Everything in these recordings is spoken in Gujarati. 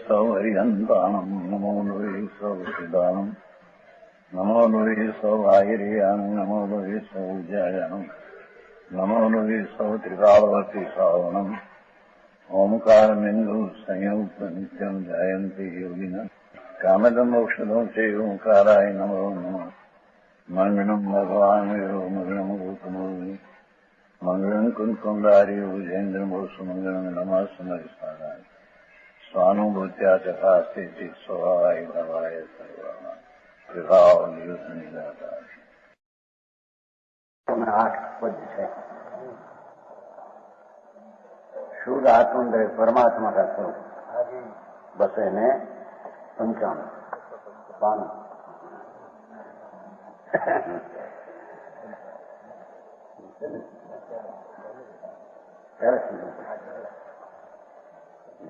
સૌ હરિહંતાણમ નમો લોહી સૌ સિદ્ધાણમ નમો લોહી સૌ આહિર્યાણમ નમો લોહી સૌ જયાણમ નમો લોહી સૌ ત્રિકાળવતી શ્રાવણમ ઓમકાર બિંદુ સંયુક્ત નિત્યમ જયંતી યોગિના કામદમ ઔષધો છે ઓંકારાય નમો નમઃ મંગળમ ભગવાન વિરો મંગળમ ગૌતમોર્મિ મંગળમ કુંકુંડારી ભુજેન્દ્રમોસુ મંગળમ નમઃ સમયસારાય સ્વાનુભૂત્યા ચકાસ્તે સ્વભાવાય ભવાય સર્વા વિભાવ નિયુદ્ધ નિરાકાર 8 પદ છે. શુદ્ધ આત્મંદર પરમાત્મા का स्वरूप बस ने 55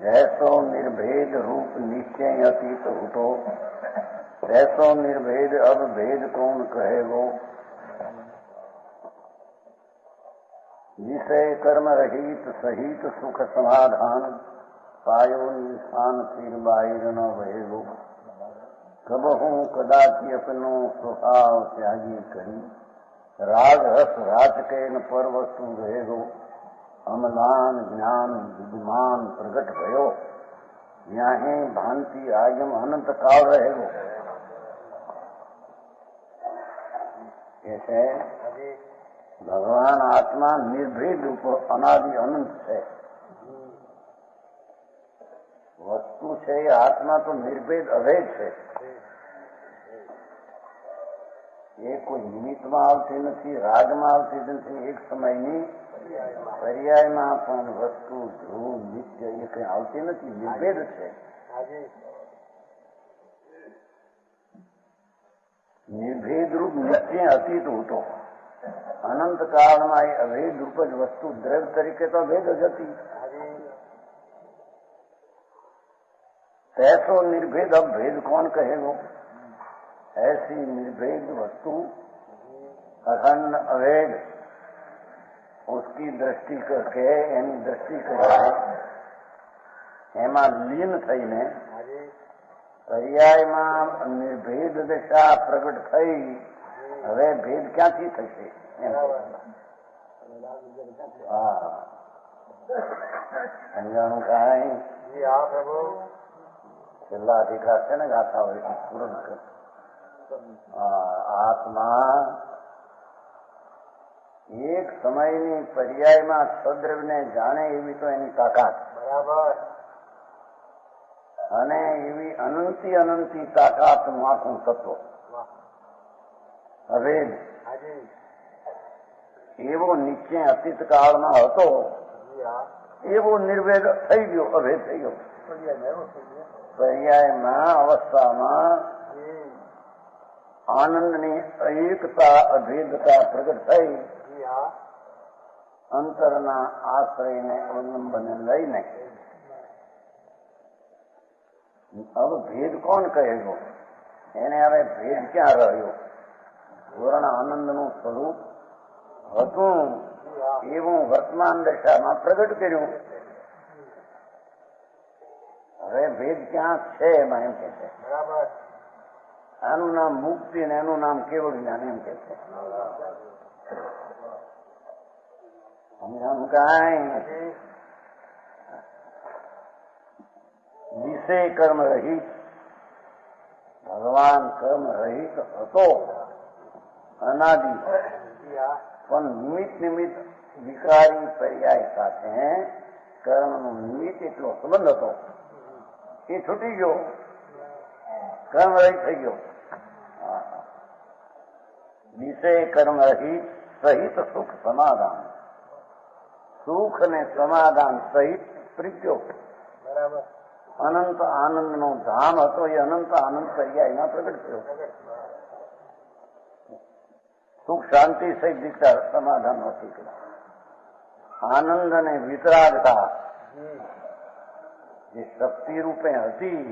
जैसो निर्भेद रूप निश्चय अतीत उठो वैसो निर्भेद अब भेद कौन कहेगो जिसे कर्म रहित सहित सुख समाधान पायो निशान सिर बाहिर न भयगो कबहू कदाचि अपनो स्वभाव त्यागी करी राग रस रात के न पर वस्तु रहेगो अमलान ज्ञान विद्यमान प्रगट भयो यहाँ भांति आगम अनंत काल रहेगो. ऐसे भगवान आत्मा निर्भेद रूप अनादि अनंत है. वस्तु છે આત્મા તો નિર્ભેદ અભેદ છે. એ કોઈ નિમિત્તમાં આવતી નથી, રાગમાં આવતી નથી, એક સમયની પર્યાયમાં પણ વસ્તુ ધ્રુવ નિત્ય એ કઈ આવતી નથી, નિર્ભેદ છે. નિર્ભેદ રૂપ નિત્ય અતીત હતો. અનંત કાળમાં એ અભેદ રૂપ જ વસ્તુ દ્રવ્ય તરીકે તો અભેદ જ હતી. ऐसो निर्भेद अब भेद कौन कहेगो. ऐसी निर्भेद वस्तु अखंड अभेद उसकी दृष्टि करके એની દ્રષ્ટિ કરીને એમાં લીન થઈને પર્યાયમાં નિર્ભેદ દશા પ્રગટ થઈ. હવે ભેદ ક્યાંથી થશે? સમજાણું કાંઈ? છેલ્લા અધિકાર છે ને ગાતા હોય પૂર્ણ કર. આત્મા એક સમયની પર્યાયમાં સદ્રવ્યને જાણે એવી તો એની તાકાત, બરાબર, અને એવી અનંતી અનંતી તાકાતનું આખું તત્વ અભેદ એવો નિશ્ચય અતીત કાળમાં હતો. એવો નિર્ભેદ થઈ ગયો, અભેદ થઈ ગયો. પર્યાયમાં અવસ્થામાં આનંદની એકતા અભેદતા પ્રગટ થઈ. અંતરના આશ્રયને અવલંબને લઈને હવે ભેદ કોણ કહેગો? એને હવે ભેદ ક્યાં રહ્યો? પૂર્ણ આનંદનું સ્વરૂપ હતું એવું વર્તમાન દશામાં પ્રગટ કર્યું. હવે ભેદ ક્યાં છે એમાં એમ કે છે. બરાબર. આનું નામ મુક્તિ ને એનું નામ કેવળ જ્ઞાન એમ કે છે. સમજાણું કાંઈ? વિષય કર્મ રહિત ભગવાન કર્મ રહિત હતો અનાદિ, પણ નિમિત્ત નિમિત્ત વિકારી પર્યાય સાથે કર્મનો નિમિત્ત એટલો સંબંધ હતો એ છૂટી ગયો, કર્મ રહિત થઈ ગયો. વિષય કર્મ રહિત સહિત સુખ સમાધાન, સુખ ને સમાધાન સહિત પ્રીત્યો. બરાબર. અનંત આનંદનો ધામ હતો એ અનંત આનંદ પર્યાયમાં પ્રગટ થયો. સુખ શાંતિ સહિત વિચાર સમાધાન નથી. આનંદ અને વિતરાગતા જે શક્તિ રૂપે હતી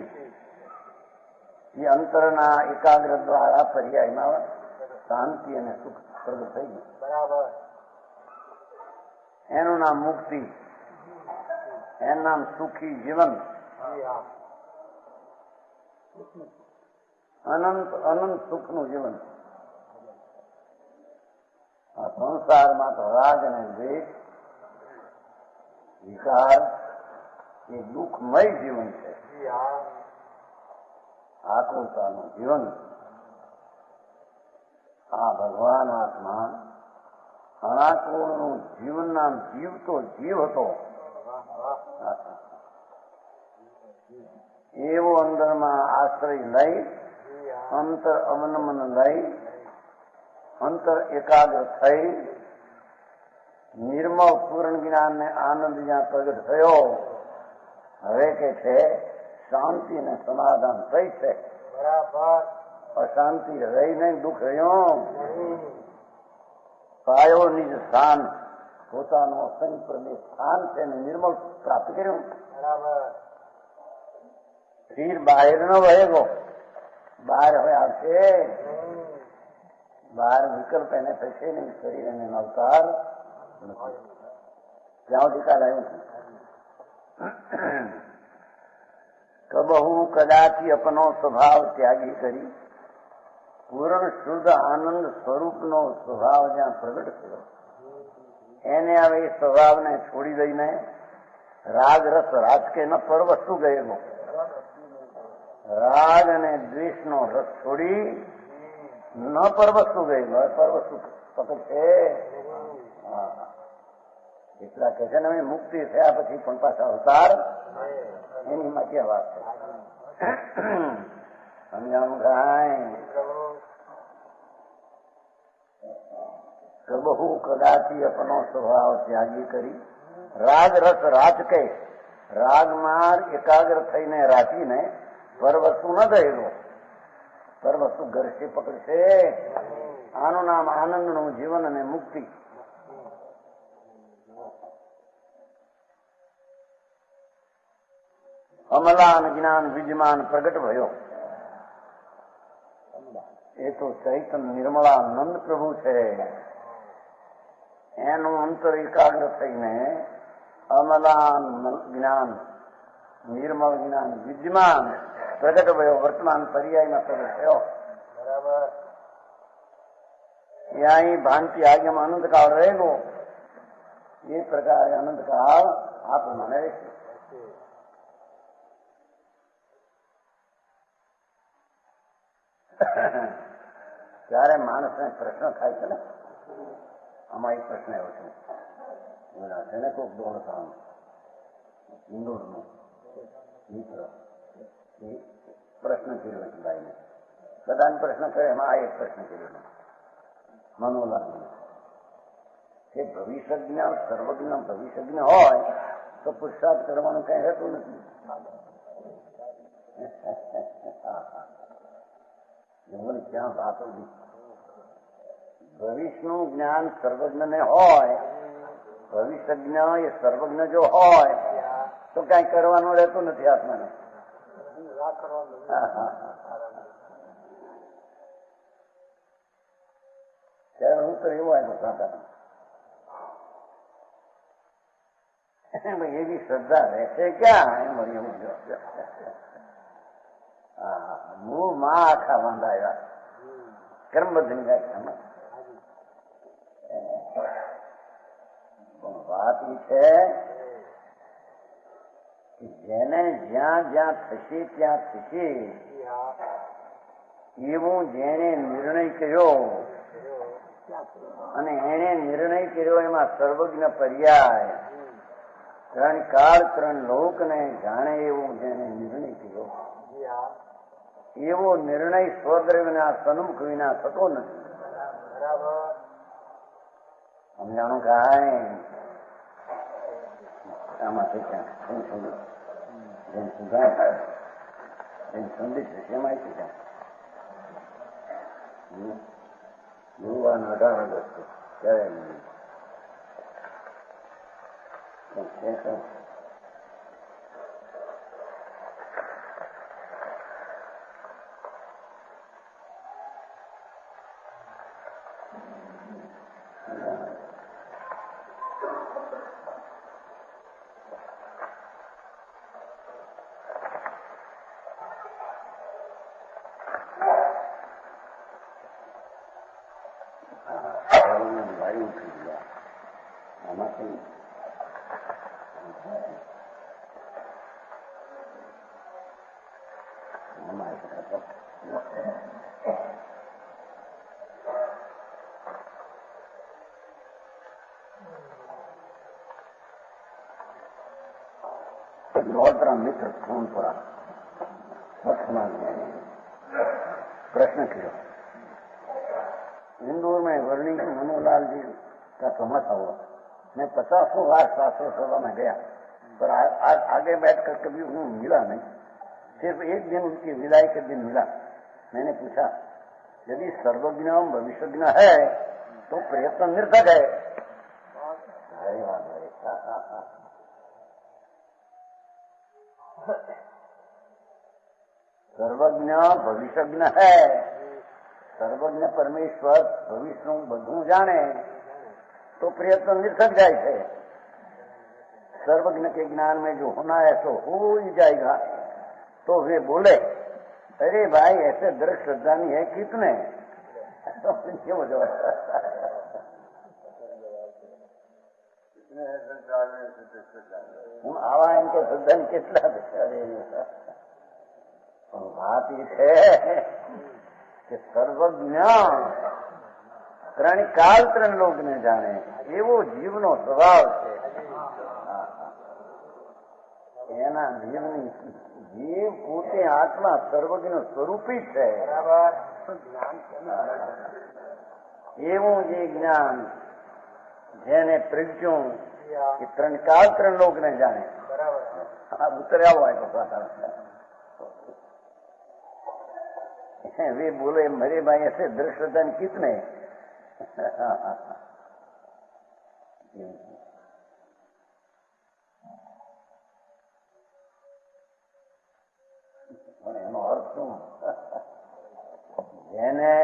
એ અંતરના એકાગ્ર દ્વારા પર્યાયમાં શાંતિ અને સુખ પ્રગટ થઈ ગયું. બરાબર. એનું નામ મુક્તિ, એનું નામ સુખી જીવન. અનંત અનંત સુખનું જીવન. આ સંસારમાં તો રાગ અને દ્વેષ, વિકાર એ દુઃખમય જીવન છે. આકુરતાનું જીવન. આ ભગવાન આત્મા અનાકુળનું જીવનના જીવતો જીવ હતો. એવો અંદરમાં આશ્રય લઈ, અંતર અવનમન લઈ, અંતર એકાગ્ર થઈ, નિર્મળ પૂર્ણ જ્ઞાન ને આનંદ જ્યાં પ્રગટ થયો, હવે કે છે શાંતિ ને સમાધાન થઈ છે. બરાબર. અશાંતિ રહી નહીં, દુઃખ રહ્યો. પાયો નિજ સ્થાન, પોતાનું અસંગ પ્રદેશ સ્થાન છે ને નિર્મળ પ્રાપ્ત કર્યું. બરાબર. ફીર બહાર ન વહેગો, બહાર હવે આવશે, બહાર વિકલ્પ એને થશે નહીં. શરીર એને અવતાર ત્યાં ટીકા લાવ્યું છે. કબહુ કદાચી અપનો સ્વભાવ ત્યાગી કરી, પૂર્ણ શુદ્ધ આનંદ સ્વરૂપનો સ્વભાવ જ્યાં પ્રગટ થયો, એને હવે એ સ્વભાવને છોડી દઈને રાગ રસ રાજકે ન પર વસ્તુ ગયેલો, રાગ અને દ્વેષનો રસ છોડી ન પર વસ્તુ ગયેલો. પર વસ્તુ પકડ છે. એટલા કે છે ને મુક્તિ થયા પછી પણ પાછા અવતાર એની માં ક્યાં વાત છે. સમજાણું કાંઈ બહુ કદાચી અપનો સ્વભાવ ત્યાગી કરી, રાગ રસ રાજકે, રાગમાં એકાગ્ર થઈને રાખીને પર વસ્તુ ન ગયેલો, પર વસ્તુ ઘરશે પકડશે. આનું નામ આનંદનું જીવન અને મુક્તિ. અમલાન જ્ઞાન વિદ્યમાન પ્રગટ ભયો. એ તો ચૈતન્ય નિર્મળાનંદ પ્રભુ છે. એનું અંતર એકાગ્ર થઈને અમલાન જ્ઞાન, નિર્મળ જ્ઞાન વિદ્યમાન પ્રગટ ભયો, વર્તમાન પર્યાયમાં પ્રગટ થયો. બરાબર. ત્યાં ભાંતિ આજ્ઞામાં અનંતકાળ રહેલો, એ પ્રકારે અનંતકાળ આ પ્રમાણે રહેશે. ત્યારે માણસને પ્રશ્ન થાય છે ને, આમાં એક પ્રશ્ન એવો છે ને, કોઈક દોડતા ઇન્દોરનો મિત્ર એ પ્રશ્ન કર્યો છે ભાઈને, બધાને પ્રશ્ન કરે, એમાં આ એક પ્રશ્ન કર્યો મનોલાલ કે ભવિષ્યજ્ઞ સર્વજ્ઞ ભવિષ્યજ્ઞ હોય તો પુરુષાર્થ કરવાનું કઈ રહેતું નથી. ક્યાં વાત હતી? ભવિષ્યનું જ્ઞાન સર્વજ્ઞને હોય, ભવિષ્યજ્ઞ એ સર્વજ્ઞ જો હોય તો કઈ કરવાનું રહેતું નથી આત્માને. ત્યારે હું તો એવું આવ્યું સાંતા એવી શ્રદ્ધા રહેશે ક્યાં? એમ એવું મૂળમાં આખા વાંધાયા કર્મબદ્ધની વ્યાખ્યામાં. પણ વાત એ છે કે જેને જ્યાં જ્યાં થશે ત્યાં થશે એવું જેને નિર્ણય કર્યો, અને એને નિર્ણય કર્યો એમાં સર્વજ્ઞ પર્યાય, ત્રણ કાળ ત્રણ લોકને જાણે એવું જેને નિર્ણય કર્યો, એવો નિર્ણય સ્વદ્ર વિના સન્મુખ વિના થતો નથી. સમજાણું કાંઈ? આમાંથી ક્યાં જેમ સુધાર એમ સંદેશ છે. એમાં છે ક્યાં ગુરુવારનો 18 ઓગસ્ટ ત્યારે ભાઈ ઉઠી ગયા. આમાંથી और मित्र फोन पर प्रश्न किया. इंदौर में वर्णी मनोलाल जी का समाचा हुआ. मैं 50 बार शास्त्र सभा में गया, पर आज आगे बैठकर कभी उन्हें मिला नहीं. सिर्फ एक दिन उनकी विदाई के दिन मिला. मैंने पूछा, यदि सर्वज्ञ भविष्यज्ञ है तो प्रयत्न निर्थक है. अरे वाह भाई, સર્વજ્ઞ ભવિષ્યજ્ઞ હે. સર્વજ્ઞ પરમેશ્વર ભવિષ્યનું બધું જાણે तो प्रयत्न निरर्थक जाए थे. सर्वज्ञ के ज्ञान में जो होना है तो हो ही जाएगा. तो वे बोले, अरे भाई ऐसे दृढ़ श्रद्धानी है कितने. હું આવા એમ કે શ્રદ્ધા કેટલા વાત એ છે કે સર્વજ્ઞ ત્રણ કાળ ત્રણ લોકને જાણે એવો જીવનો સ્વભાવ છે. એના જીવની જીવ પોતે આત્મા સર્વજ્ઞ સ્વરૂપી છે. એવું જે જ્ઞાન જેને પ્રજ્ઞું એ ત્રણ કાળ ત્રણ લોકને જાણે. ઉતર્યા હોય તો वे बोले, मेरे भाई ऐसे दृष्टधन कितने. એનો અર્થ શું? જેને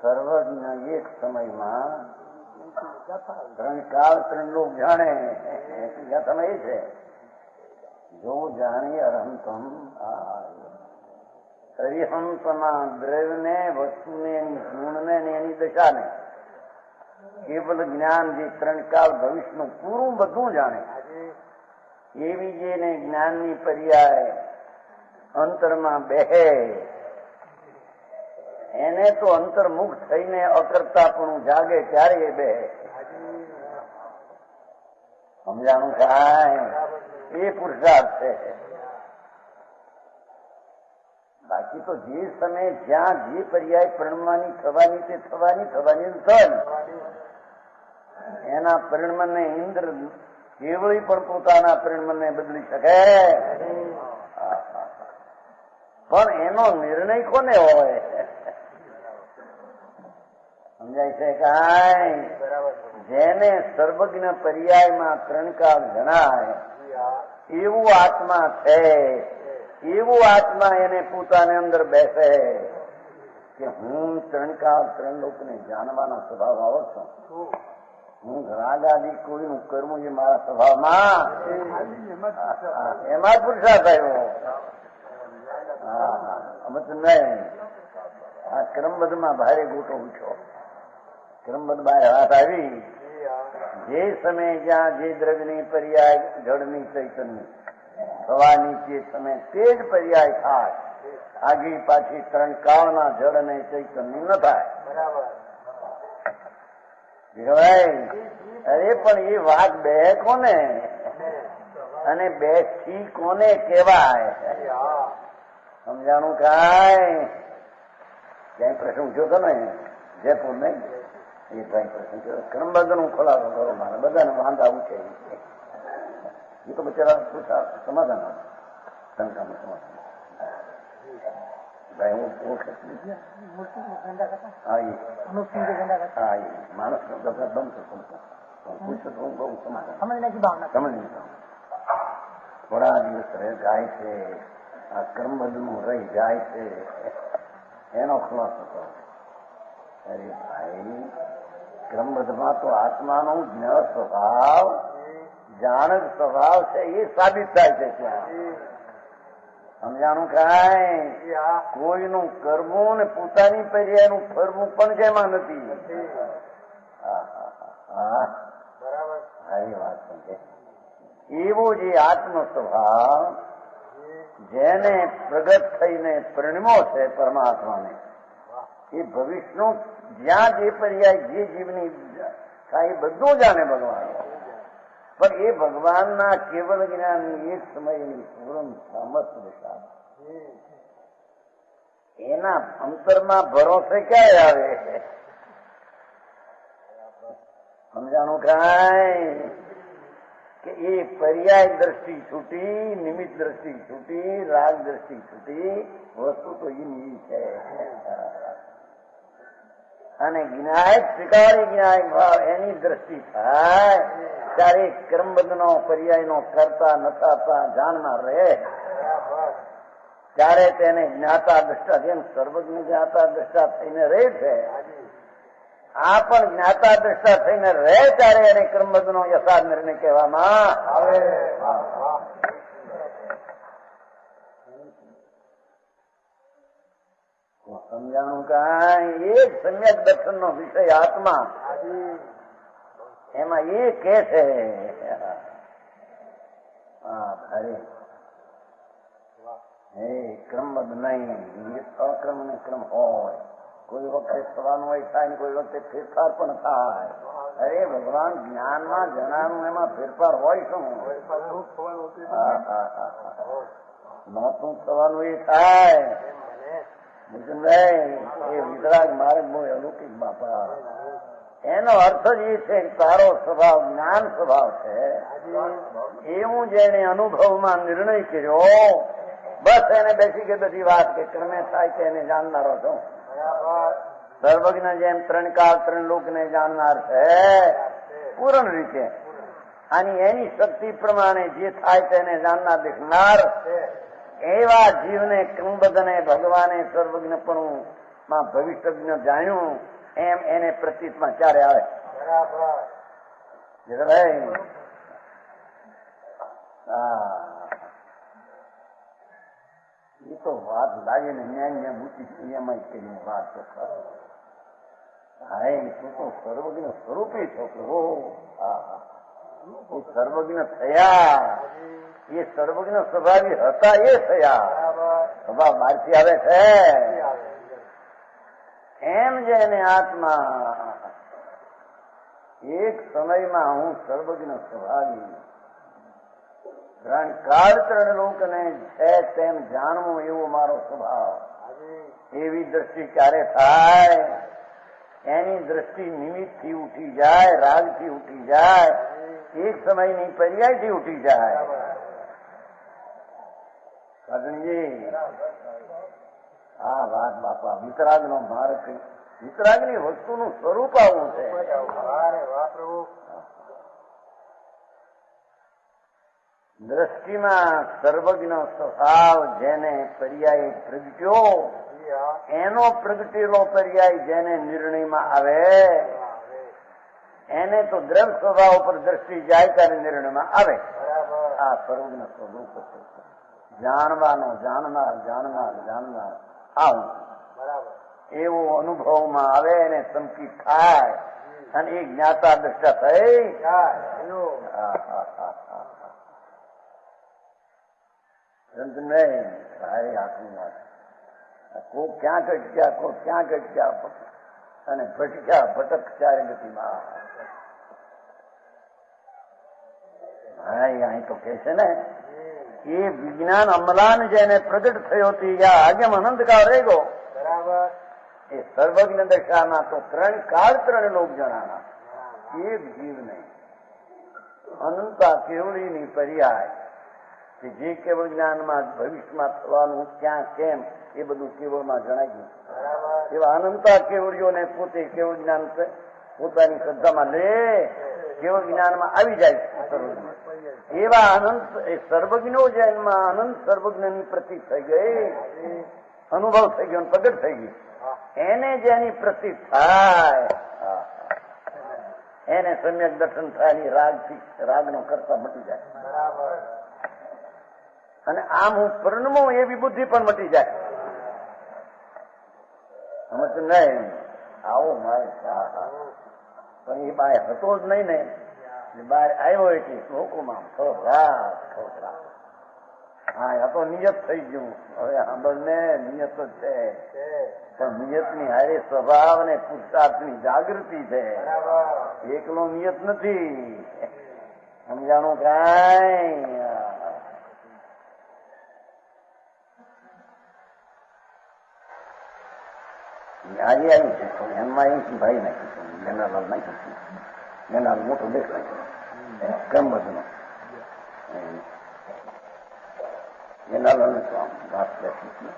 સર્વજ્ઞ એક સમયમાં ત્રણ કાળ ત્રણ લોક જાણે સમય છે. જો જાણી અરહંતમ હરિહંસના દ્રવ્યને વસ્તુને ગુણને એની દશાને કેવલ જ્ઞાન જે ત્રણ કાળ ભવિષ્યનું પૂરું બધું જાણે એવી જેને જ્ઞાનની પર્યાય અંતરમાં બેહે એને તો અંતર્મુખ થઈને અકર્તાપણું જાગે ત્યારે એ બેહે. સમજાણું થાય? એ પુરુષાર્થ છે. બાકી તો જે સમય જ્યાં જે પર્યાય પરિણમવાની થવાની તે થવાની એના પરિણમને ઇન્દ્ર કેવળી પણ પોતાના પરિણમને બદલી શકે. પણ એનો નિર્ણય કોને હોય? સમજાય છે કાંઈ? જેને સર્વજ્ઞ પર્યાયમાં ત્રણ કાળ જણાય એવું આત્મા છે. એવું આત્મા એને પોતાને અંદર બેસે કે હું ત્રણ કાળ ત્રણ લોકને જાણવાનો સ્વભાવ આવો છું. હું રાગ આદિ કોઈનું કરવું છે મારા સ્વભાવમાં, એમાં પુરુષાર્થ આવ્યો. અમે તો નહીં આ ક્રમબદ્ધમાં ભારે ગોટો ઉઠ્યો. ક્રમબદ્ધ બહાર વાત આવી. જે સમયે જ્યાં જે દ્રવ્યની પર્યાય જળની ચૈતન્ય થવાની તે સમય તે જ પર્યાય થાય. આગી પાછી ત્રણ કાળના જળ અને ચૈતન્ય ન થાય. અરે પણ એ વાત બે કોને અને બે થી કોને કેવાય? સમજાણું કાંઈ? ક્યાંય પ્રશ્ન ઉઠ્યો હતો ને જયપુર નહીં એ કઈ પ્રશ્ન ક્રમબદ્ધ નું ખોલાસો કરો. મારે બધાને વાંધા ઉઠે એ તો બચારા પૂછા સમાધાન શંકાનું સમાધાન. ભાઈ હું માણસ બંધ પૂછો તો હું બહુ સમાધાન સમજ થોડા દિવસ જાય છે. આ ક્રમબદ્ધ નું રહી જાય છે એનો ખુલાસો કરો. અરે ભાઈ ક્રમબદ્ધમાં તો આત્માનો જ્ઞ સ્વભાવ જાણક સ્વભાવ છે એ સાબિત થાય છે. ત્યાં સમજાણું કાંઈ કોઈનું કરવું ને પોતાની પર્યાયનું ફરવું પણ જેમાં નથી. સારી વાત સમજે. એવો જે આત્મ સ્વભાવ જેને પ્રગટ થઈને પરિણમ્યો છે પરમાત્માને, એ ભવિષ્યનું જ્યાં જે પર્યાય જે જીવની થાય બધું જાણે ભગવાન, પણ એ ભગવાનના કેવલ જ્ઞાનની એક સમયની પૂર્ણ સામર્થ્ય દશા એના અંતરમાં ભરોસે ક્યારે આવે? સમજાણું કાંઈ કે એ પર્યાય દ્રષ્ટિ છૂટી, નિમિત્ત દ્રષ્ટિ છૂટી, રાગ દ્રષ્ટિ છૂટી, વસ્તુ તો એની છે. અને જ્ઞાય સ્વીકારી જ્ઞાય ભાવ એની દ્રષ્ટિ થાય ત્યારે કર્મબંધનો પર્યાયનો કરતા નથાતા જાણનાર રહે, ત્યારે તેને જ્ઞાતા દ્રષ્ટા, જેમ સર્વજ્ઞ જ્ઞાતા દ્રષ્ટા થઈને રહે છે, આ પણ જ્ઞાતા દ્રષ્ટા થઈને રહે ત્યારે એને કર્મબંધનો યથાર્થ નિર્ણય કહેવામાં આવે. સમજાણું કાંઈ? એક સમ્યક દર્શન નો વિષય આત્મા, એમાં એ કે છે ક્રમબદ્ધ નહીં, અક્રમ ને ક્રમ હોય. કોઈ વખતે થવાનું હોય થાય ને કોઈ વખતે ફેરફાર પણ થાય. અરે ભગવાન જ્ઞાનમાં જણાનું એમાં ફેરફાર હોય શું? નહોતું થવાનું એ થાય. એ વિતરાગ માર્ગ બહુ અલૌકિક બાપા. એનો અર્થ જ એ છે કે તારો સ્વભાવ જ્ઞાન સ્વભાવ છે, એવું જેને અનુભવમાં નિર્ણય કર્યો, બસ એને બેસી કે બધી વાત કે ક્રમે થાય છે એને જાણનારો છું. સર્વજ્ઞ જેમ ત્રણ કાળ ત્રણ લોકને જાણનાર છે પૂર્ણ રીતે, અને એની શક્તિ પ્રમાણે જે થાય તેને જાણનાર દેખનાર, એવા જીવને ક્રમબદ્ધને ભગવાને સર્વજ્ઞપણું માં ભવિષ્યજ્ઞ જાણ્યું એમ એને પ્રતીતમાં ક્યારે આવે? એ તો વાત લાગે ને ન્યાય મૂકી એમાં કરીને વાત તો હા, તું તો સર્વજ્ઞ સ્વરૂપી છોકરો. સર્વજ્ઞ થયા, એ સર્વજ્ઞ સ્વભાવી હતા એ થયા, સ્વભાવ બહારથી આવે છે. એમ જેને આત્મા એક સમયમાં હું સર્વજ્ઞ સ્વભાવી, ત્રણ કાળ ત્રણ લોકને છે તેમ જાણવું એવો મારો સ્વભાવ, એવી દ્રષ્ટિ ક્યારે થાય? એની દ્રષ્ટિ નિમિત્તથી ઉઠી જાય, રાગથી ઉઠી જાય, એક સમયની પર્યાયથી ઉઠી જાય. આ વાત બાપા વિતરાગનો માર્ગ, વિતરાગની વસ્તુનું સ્વરૂપ આવું છે. દ્રષ્ટિમાં સર્વજ્ઞ સ્વભાવ જેને પર્યાય પ્રગટ્યો, એનો પ્રગટેલો પર્યાય જેને નિર્ણયમાં આવે, એને તો દ્રવ સ્વભાવ પર દ્રષ્ટિ જાય ત્યારે નિર્ણયમાં આવે. આ સર્વજ્ઞ સ્વરૂપ છે. જાણવાનો જાણનાર, જાણનાર જાણનાર આવું એવો અનુભવમાં આવે એને સંકિત થાય, અને એ જ્ઞાતા દ્રષ્ટા થઈ. નહીં સારી આખી વાત. કોઈ ક્યાં ઘટક્યા, કોઈ ક્યાં ઘટક્યા, અને ભટક્યા ભટક ચારે ગતિમાં. હા, અહીં તો કે છે ને એ વિજ્ઞાન અમલાન જેને પ્રગટ થયો હતી આજમ અનંતકાળ રહી ગયો. એ સર્વજ્ઞ દશામાં તો ત્રણ કાળ ત્રણ લોક જણાના, એક જીવ નહીં. અનંતા કેવળીની પર્યાય કે જે કેવળ જ્ઞાનમાં ભવિષ્યમાં થવાનું ક્યાં કેમ એ બધું કેવળમાં જણાય ગયું. એવા અનંતા કેવળીઓને પોતે કેવળ જ્ઞાન પોતાની શ્રદ્ધામાં લે, કેવળ જ્ઞાનમાં આવી જાય. એવા અનંત સર્વજ્ઞો જેનમાં અનંત સર્વજ્ઞની પ્રતીક થઈ ગઈ, અનુભવ થઈ ગયો, પ્રગટ થઈ ગઈ. એને જેની પ્રતીક થાય એને સમ્યક દર્શન થાય, રાગનો કરતા મટી જાય. અને આમ હું પરણમો એવી બુદ્ધિ પણ મટી જાય. અમે તો નહીં આવો મારે પણ એ બાય હતો જ નહીં ને બહાર આવ્યો એટલે લોકોમાં ખોખરા હા આ તો નિયત થઈ ગયું. હવે સાંભળ ને નિયત જ છે પણ નિયતની હારે સ્વભાવ અને પુરુષાર્થની જાગૃતિ છે. એકલો નિયત નથી. સમજાણું કાંઈ આજે આવ્યું છે એમાં અહીંથી ભાઈ નાખ્યું મેનાલાલ નાખ્યું મેનાલ મોટો દેશ નાખ્યો કેમ બધું મેનાલાલ વાત બેઠી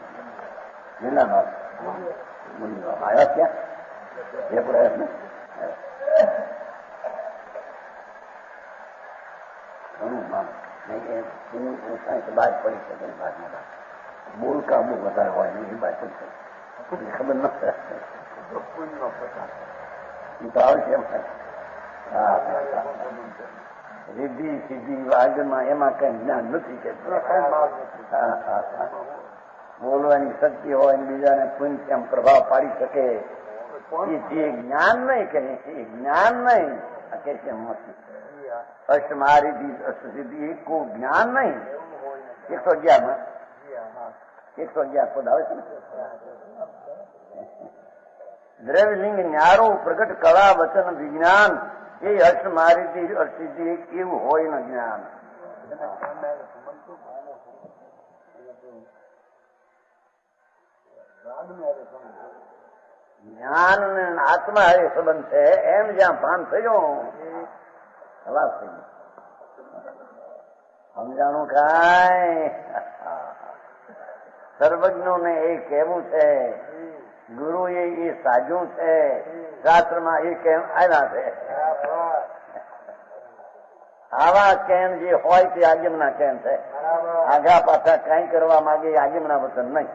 મેનાલાલ આવ્યા ક્યાં એ પ્રયત્ન ઘણું નામ બાદ પડી શકે બાદમાં બોલકા બહુ વધારે હોય ને એ બાદ પડી શકે ખબર ન રીધી સીધી આગળમાં એમાં કઈ જ્ઞાન નથી કે બોલવાની શક્તિ હોય બીજાને પુંજ એમ પ્રભાવ પાડી શકે એ જ્ઞાન નહીં કે એ જ્ઞાન નહીં કે કેમ નથી અષ્ટમારી સિદ્ધિ એ કોઈ જ્ઞાન નહીં. 111 111 પદ આવે છે ને દ્રવ્યલિંગ ન્યારો પ્રગટ કળા વચન વિજ્ઞાન એ હર્ષ મારી અર્થિતિ એવું હોય ને જ્ઞાન. જ્ઞાન ને આત્મા એ સંબંધ છે એમ જ્યાં ભાન થયો ખલાસ થઈ ગયું. સમજાણું કાંઈ સર્વજ્ઞોને એ કહેવું છે ગુરુએ એ સાજું છે શાસ્ત્રમાં એ કેમ આવ્યા છે. આવા કેમ જે હોય તે આજ્ઞાના કેમ છે. આગા પાછા કઈ કરવા માંગે એ આજ્ઞાના વચન નહીં.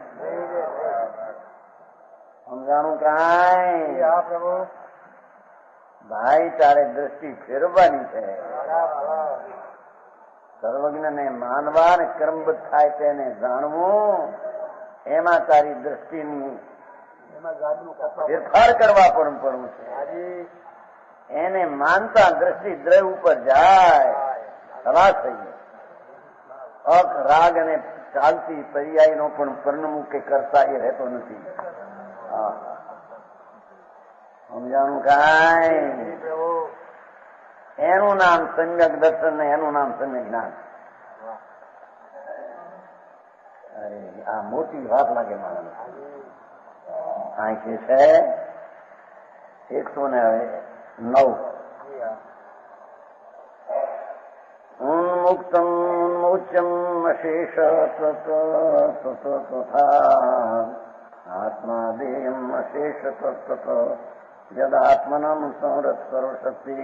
સમજાણું કાંઈ ભાઈ તારે દ્રષ્ટિ ફેરવવાની છે. સર્વજ્ઞને માનવા ને કર્મબદ્ધ થાય તેને જાણવું એમાં તારી દ્રષ્ટિની ફેરફાર કરવા પડવું છે. એને માનતા દ્રષ્ટિ દ્રવ્ય ઉપર જાય ખલાસ થઈ જાય. અક રાગ અને ચાલતી પર્યાય નો પણ પરણમુખ કે કરતા એ રહેતો નથી. સમજાણું કાંઈ એનું નામ સંજ્ઞક દર્શન ને એનું નામ સંજ્ઞક જ્ઞાન. અરે આ મોટી વાત લાગે માણસ. અહીં છે 109 ઉન્મુક્તમ ઉન્મોચ્યમ અશેષ તથા આત્મા દેયમ અશેષ તત્ યદાત્મનમ સંરત સર્વશક્તિ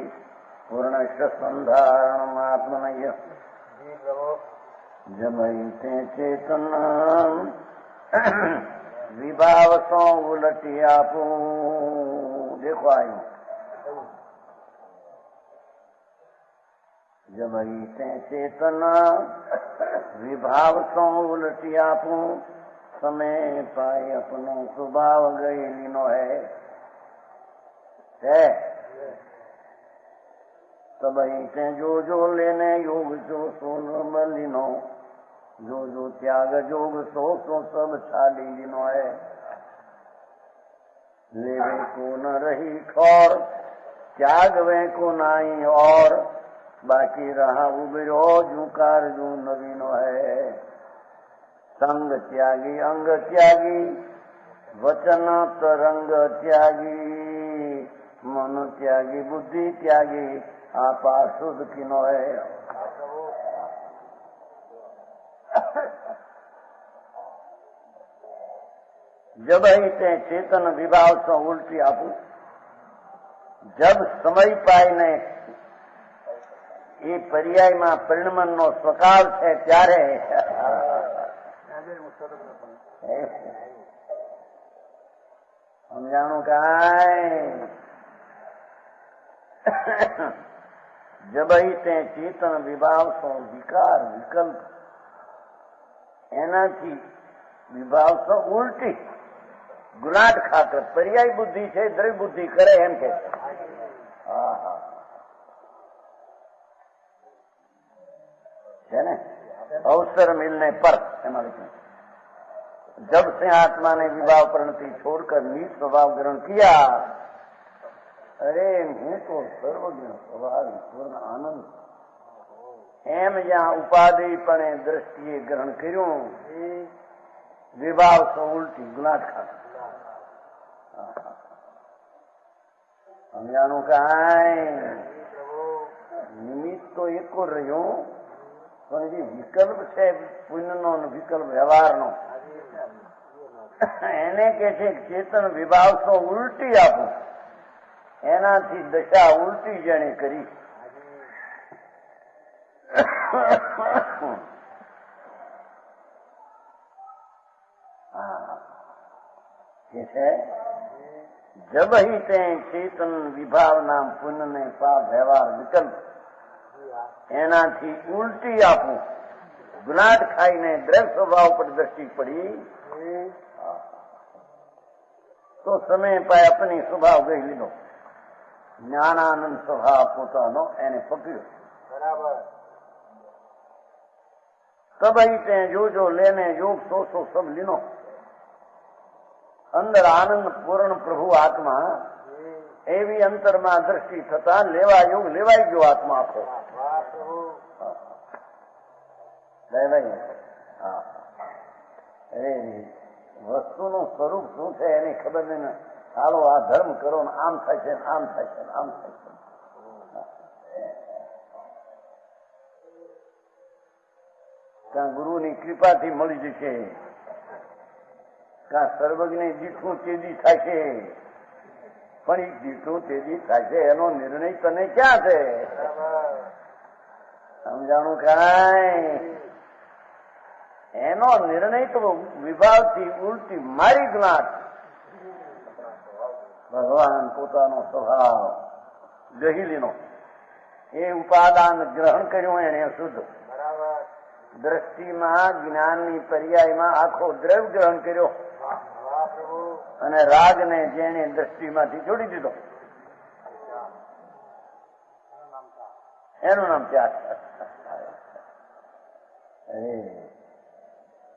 પૂર્ણશ સંધારણ આત્મનય જમૈતે ચેતન વિભાવ સો ઉલટી આપું. દેખો આયુ જમૈતે ચેતન વિભાવ સો ઉલટી આપું समय पाए अपनो स्वभाव गयेली नो है तबही ते जो जो लेने योग जो सो निर्मली नो जो जो त्याग जोग सो सो सब छाली नो है लेवे को न रही ठोर त्याग वे को नाई और बाकी रहा उबरो जू कार जू नवीनो है संग त्यागी अंग त्यागी वचन तरंग त्यागी मन त्यागी बुद्धि त्यागी आपा शुद्ध किनो है. जब ही ते चेतन विभाव से उल्टी आपू जब समय पाई ने ये पर्याय में परिणमन नो स्वकाल है त्यारे समझाणु कांई जब ही ते चेतन विभाव सो विकार विकल्प એનાથી વિભાવ તો ઉલટી ગુલાટ ખાતર પર્યાય બુદ્ધિ છે, દ્રવ્ય બુદ્ધિ કરે એમ કે છે. છે ને अवसर मिलने पर जब से आत्मा ने विभाव प्रणति छोड़कर नीच स्वभाव ग्रहण किया, अरे हूँ तो सर्वज्ञ स्वभाव पूर्ण आनंद एम જ્યાં ઉપાધિપણે દ્રષ્ટિએ ગ્રહણ કર્યું, વિભાવ તો ઉલટી ગુલાટ ખાતા સમજાણું કાંઈ નિમિત્ત તો એકો રહ્યો, પણ જે વિકલ્પ છે પુણ્યનો વિકલ્પ વ્યવહારનો એને કે છે ચેતન વિભાવ તો ઉલટી આપું, એનાથી દશા ઉલટી જેણે કરી. जब ही ते चेतन विभाव नाम पुण्य ने पाप व्यवहार विकल्प एनाथी उल्टी आपू गुलाट खाईने द्रव्य स्वभाव पर दृष्टि पड़ी, तो समय पाए अपनी स्वभाव गई लीधो, ज्ञानानंद स्वभाव पोतानो एने पकड़्यो. बराबर. तब ही ते जो लेने योग सो सब लीनो. अंदर आनंद पूर्ण प्रभु आत्मा एवी अंतर में दृष्टि थता लेवा योग लेवाई गयो आत्मा आपो. વસ્તુનું સ્વરૂપ શું છે એની ખબર નહીં ને, ચાલો આ ધર્મ કરો ને આમ થાય છે આમ થાય છે આમ થાય છે. કાં ગુરુની કૃપાથી મળી જશે, કાં સર્વજ્ઞ દીઠું તેદી થાય છે, પણ એ દીઠું તેદી થાય છે એનો નિર્ણય તને ક્યાં છે? સમજાણું કાંઈ? એનો નિર્ણય તો વિભાવથી ઉલટી મારી જ્ઞાત ભગવાન પોતાનો સ્વભાવ ગહીલીનો એ ઉપાદાન ગ્રહણ કર્યું એને શુદ્ધ. દ્રષ્ટિમાં જ્ઞાનની પર્યાયમાં આખો દ્રવ્ય ગ્રહણ કર્યો અને રાગને જેને દ્રષ્ટિમાંથી છોડી દીધો, એનું નામ ત્યાગ.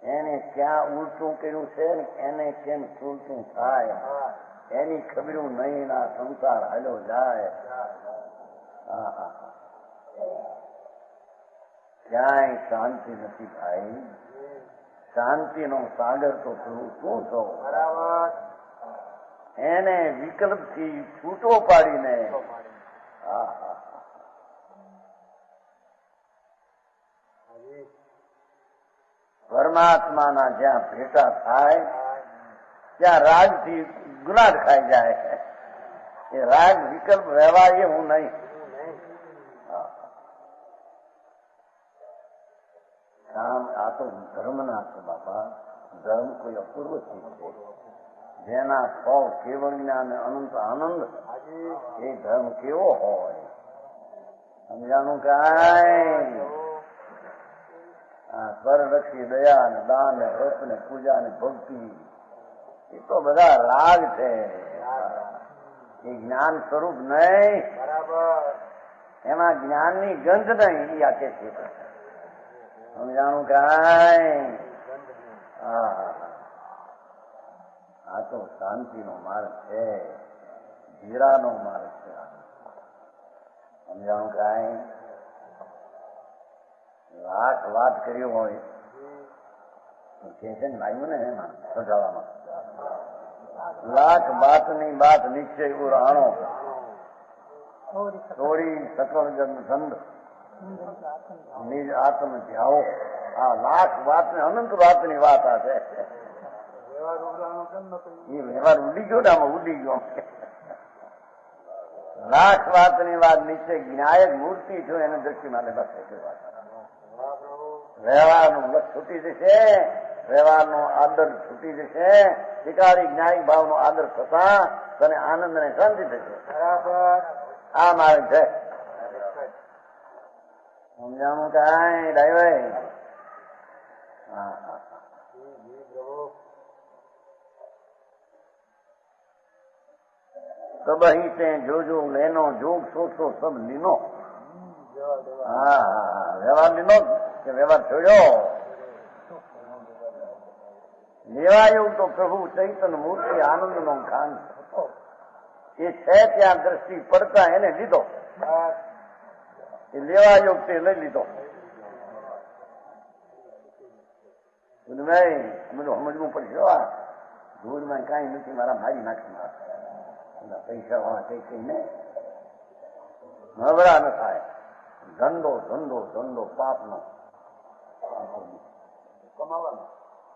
એને ક્યાં ઉલટું કર્યું છે ને એને કેમ ઉલટું થાય એની ખબરું નહીં, ના સંસાર હાલ્યો જાય. ક્યાંય શાંતિ નથી ભાઈ. શાંતિનો સાગર તો શું છો? એને વિકલ્પથી છૂટો પાડીને પરમાત્માના જ્યાં ભેટા થાય ત્યાં રાગથી ગુલાટ ખાઈ જાય. એ રાગ વિકલ્પ વ્યવહાર એવું નહીં. આ તો ધર્મના છે બાપા. ધર્મ કોઈ અપૂર્વ ચીજ છે જેના ફળ કેવળ જ્ઞાન અનંત આનંદ. એ ધર્મ કેવો હોય સમજાણું કાંઈ? સ્વરરક્ષી દયા ને દાન ને વ્રત ને પૂજા ને ભક્તિ એ તો બધા રાગ છે, એ જ્ઞાન સ્વરૂપ નહીં. એમાં જ્ઞાનની ગંધ નહીં. એ આખે છે સમજાણું કાંઈ? આ તો શાંતિનો માર્ગ છે, ધીરાનો માર્ગ છે. સમજાણું કાંઈ? લાખ વાત કર્યું હોય કે છે ને આવ્યું ને એમાં સજાવામાં, લાખ બાતની બાત નિશ્ચય ઉરાણો થોડી સકળ જન્મ નિજ આત્મ જાઓ. આ લાખ વાત ને અનંત વાતની વાત આ છે. એ વ્યવહાર ઉડી ગયો ને આમાં ઉડી ગયો. લાખ વાતની વાત નિશ્ચય જ્ઞાયક મૂર્તિ છો એને દ્રષ્ટિ માટે બસ એટલી વાત. વ્યવહારનું લક્ષ છૂટી જશે, વ્યવહારનો આદર છૂટી જશે. શિકારી જ્ઞાયિક ભાવનો આદર થતા તને આનંદ ને શાંતિ થશે. આ માર્ગ છે. સમજાણું કાંઈ ડાયભાઈ? हाँ हाँ सब ही से जो लेनो जोग सोचो सब लीनो हाँ हाँ व्यवहार लीनो કે વ્યવહાર છોડ્યો લેવાયું તો પ્રભુ ચૈતન્ય મૂર્તિ આનંદનો ખાન એ છે ત્યાં દ્રષ્ટિ પડતા એને લીધો એ લેવાયો તે લઈ લીધો બધું સમજવું પડશે આ ધૂળમાં કાંઈ નથી મારા મારી નાખી પૈસા વાળા કઈ કઈને નવરા ન થાય ધંધો ધંધો ધંધો પાપનો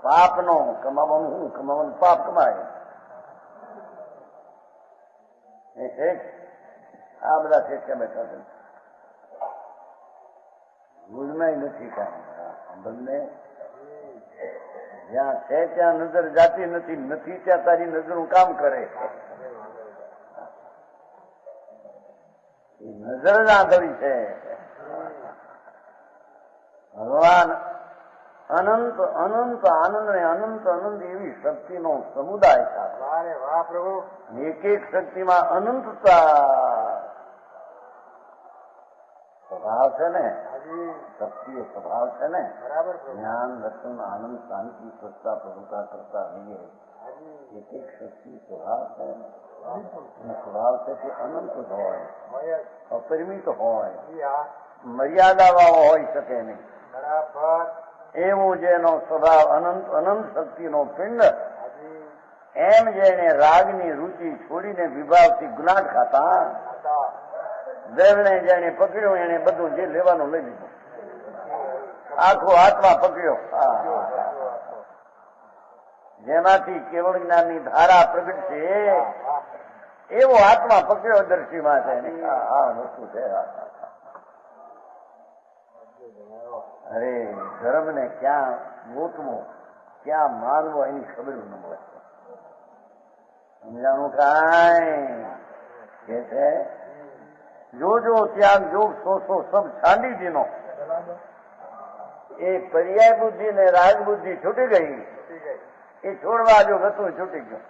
પાપનો કમાવાનું શું કમાવાનું પાપ કમાય આ બધા શેઠિયા બેઠા છે ભૂલમાં નથી કાંઈ બંને જ્યાં છે ત્યાં નજર જાતી નથી નથી ત્યાં તારી નજરનું કામ કરે નજર ના ધરી છે ભગવાન અનંત અનંત આનંદ ને અનંત અનંત એવી શક્તિનો સમુદાય છે વાહ પ્રભુ એક એક શક્તિમાં અનંતતા સ્વભાવ છે ને શક્તિ એ સ્વભાવ છે ને બરાબર જ્ઞાન રતન આનંદ શાંતિ સ્વચ્છતા પ્રભુતા કરતા રહીએ એક એક શક્તિ સ્વભાવ છે સ્વભાવ છે તે અનંત હોય અપરિમિત હોય મર્યાદાવાળો હોઈ શકે નહીં બરાબર એવું જેનો સ્વભાવ અનંત અનંત શક્તિનો પિંડ એમ જેને રાગની રુચિ છોડીને વિભાવથી ગુલાટ ખાતા દેવને જેને પકડ્યો એને બધું જે લેવાનું લઈ લીધું આખો આત્મા પકડ્યો જેમાંથી કેવળ જ્ઞાનની ધારા પ્રગટ છે એવો આત્મા પકડ્યો દર્શીમાં છે આ વસ્તુ છે અરે ધર્મને ક્યાં ગોતવો ક્યાં માનવો એની ખબર ન મળે સમજાણું કાંઈ કે છે જો ત્યાગ જોગ સોસો સબ છાંડી દીનો એ પર્યાય બુદ્ધિ ને રાગ બુદ્ધિ છૂટી ગઈ એ છોડવા જો હતું છૂટી ગયું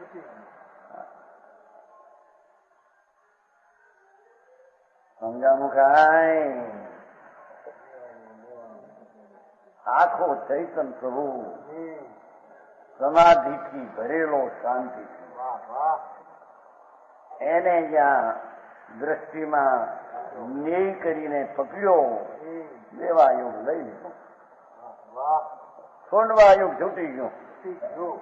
સમજાણું કાંઈ આખો ચૈતન પ્રભુ સમાધિથી ભરેલો શાંતિથી એને જ્યાં દ્રષ્ટિમાં ન્યાય કરીને પકડ્યો લેવા યોગ લઈ લીધો છોડવા યોગ છૂટી ગયો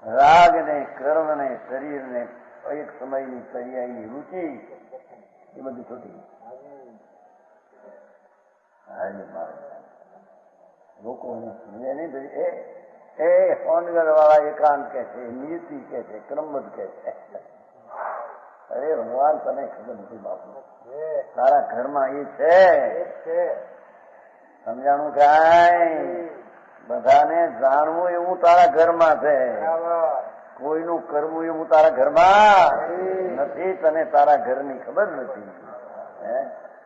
રાગ ને કર્મ ને શરીર ને એક સમયની પર્યાયની રુચિ એ બધું છૂટી ગયું લોકોને સમજે નહીં એ ફોનગર વાળા એકાંત કે છે નીતિ કે છે ક્રમબદ્ધ કે છે અરે ભગવાન તને ખબર નથી બાપુ તારા ઘરમાં એ છે સમજાણું કાંઈ બધાને જાણવું એવું તારા ઘરમાં છે કોઈનું કરવું એવું તારા ઘરમાં નથી તને તારા ઘરની ખબર નથી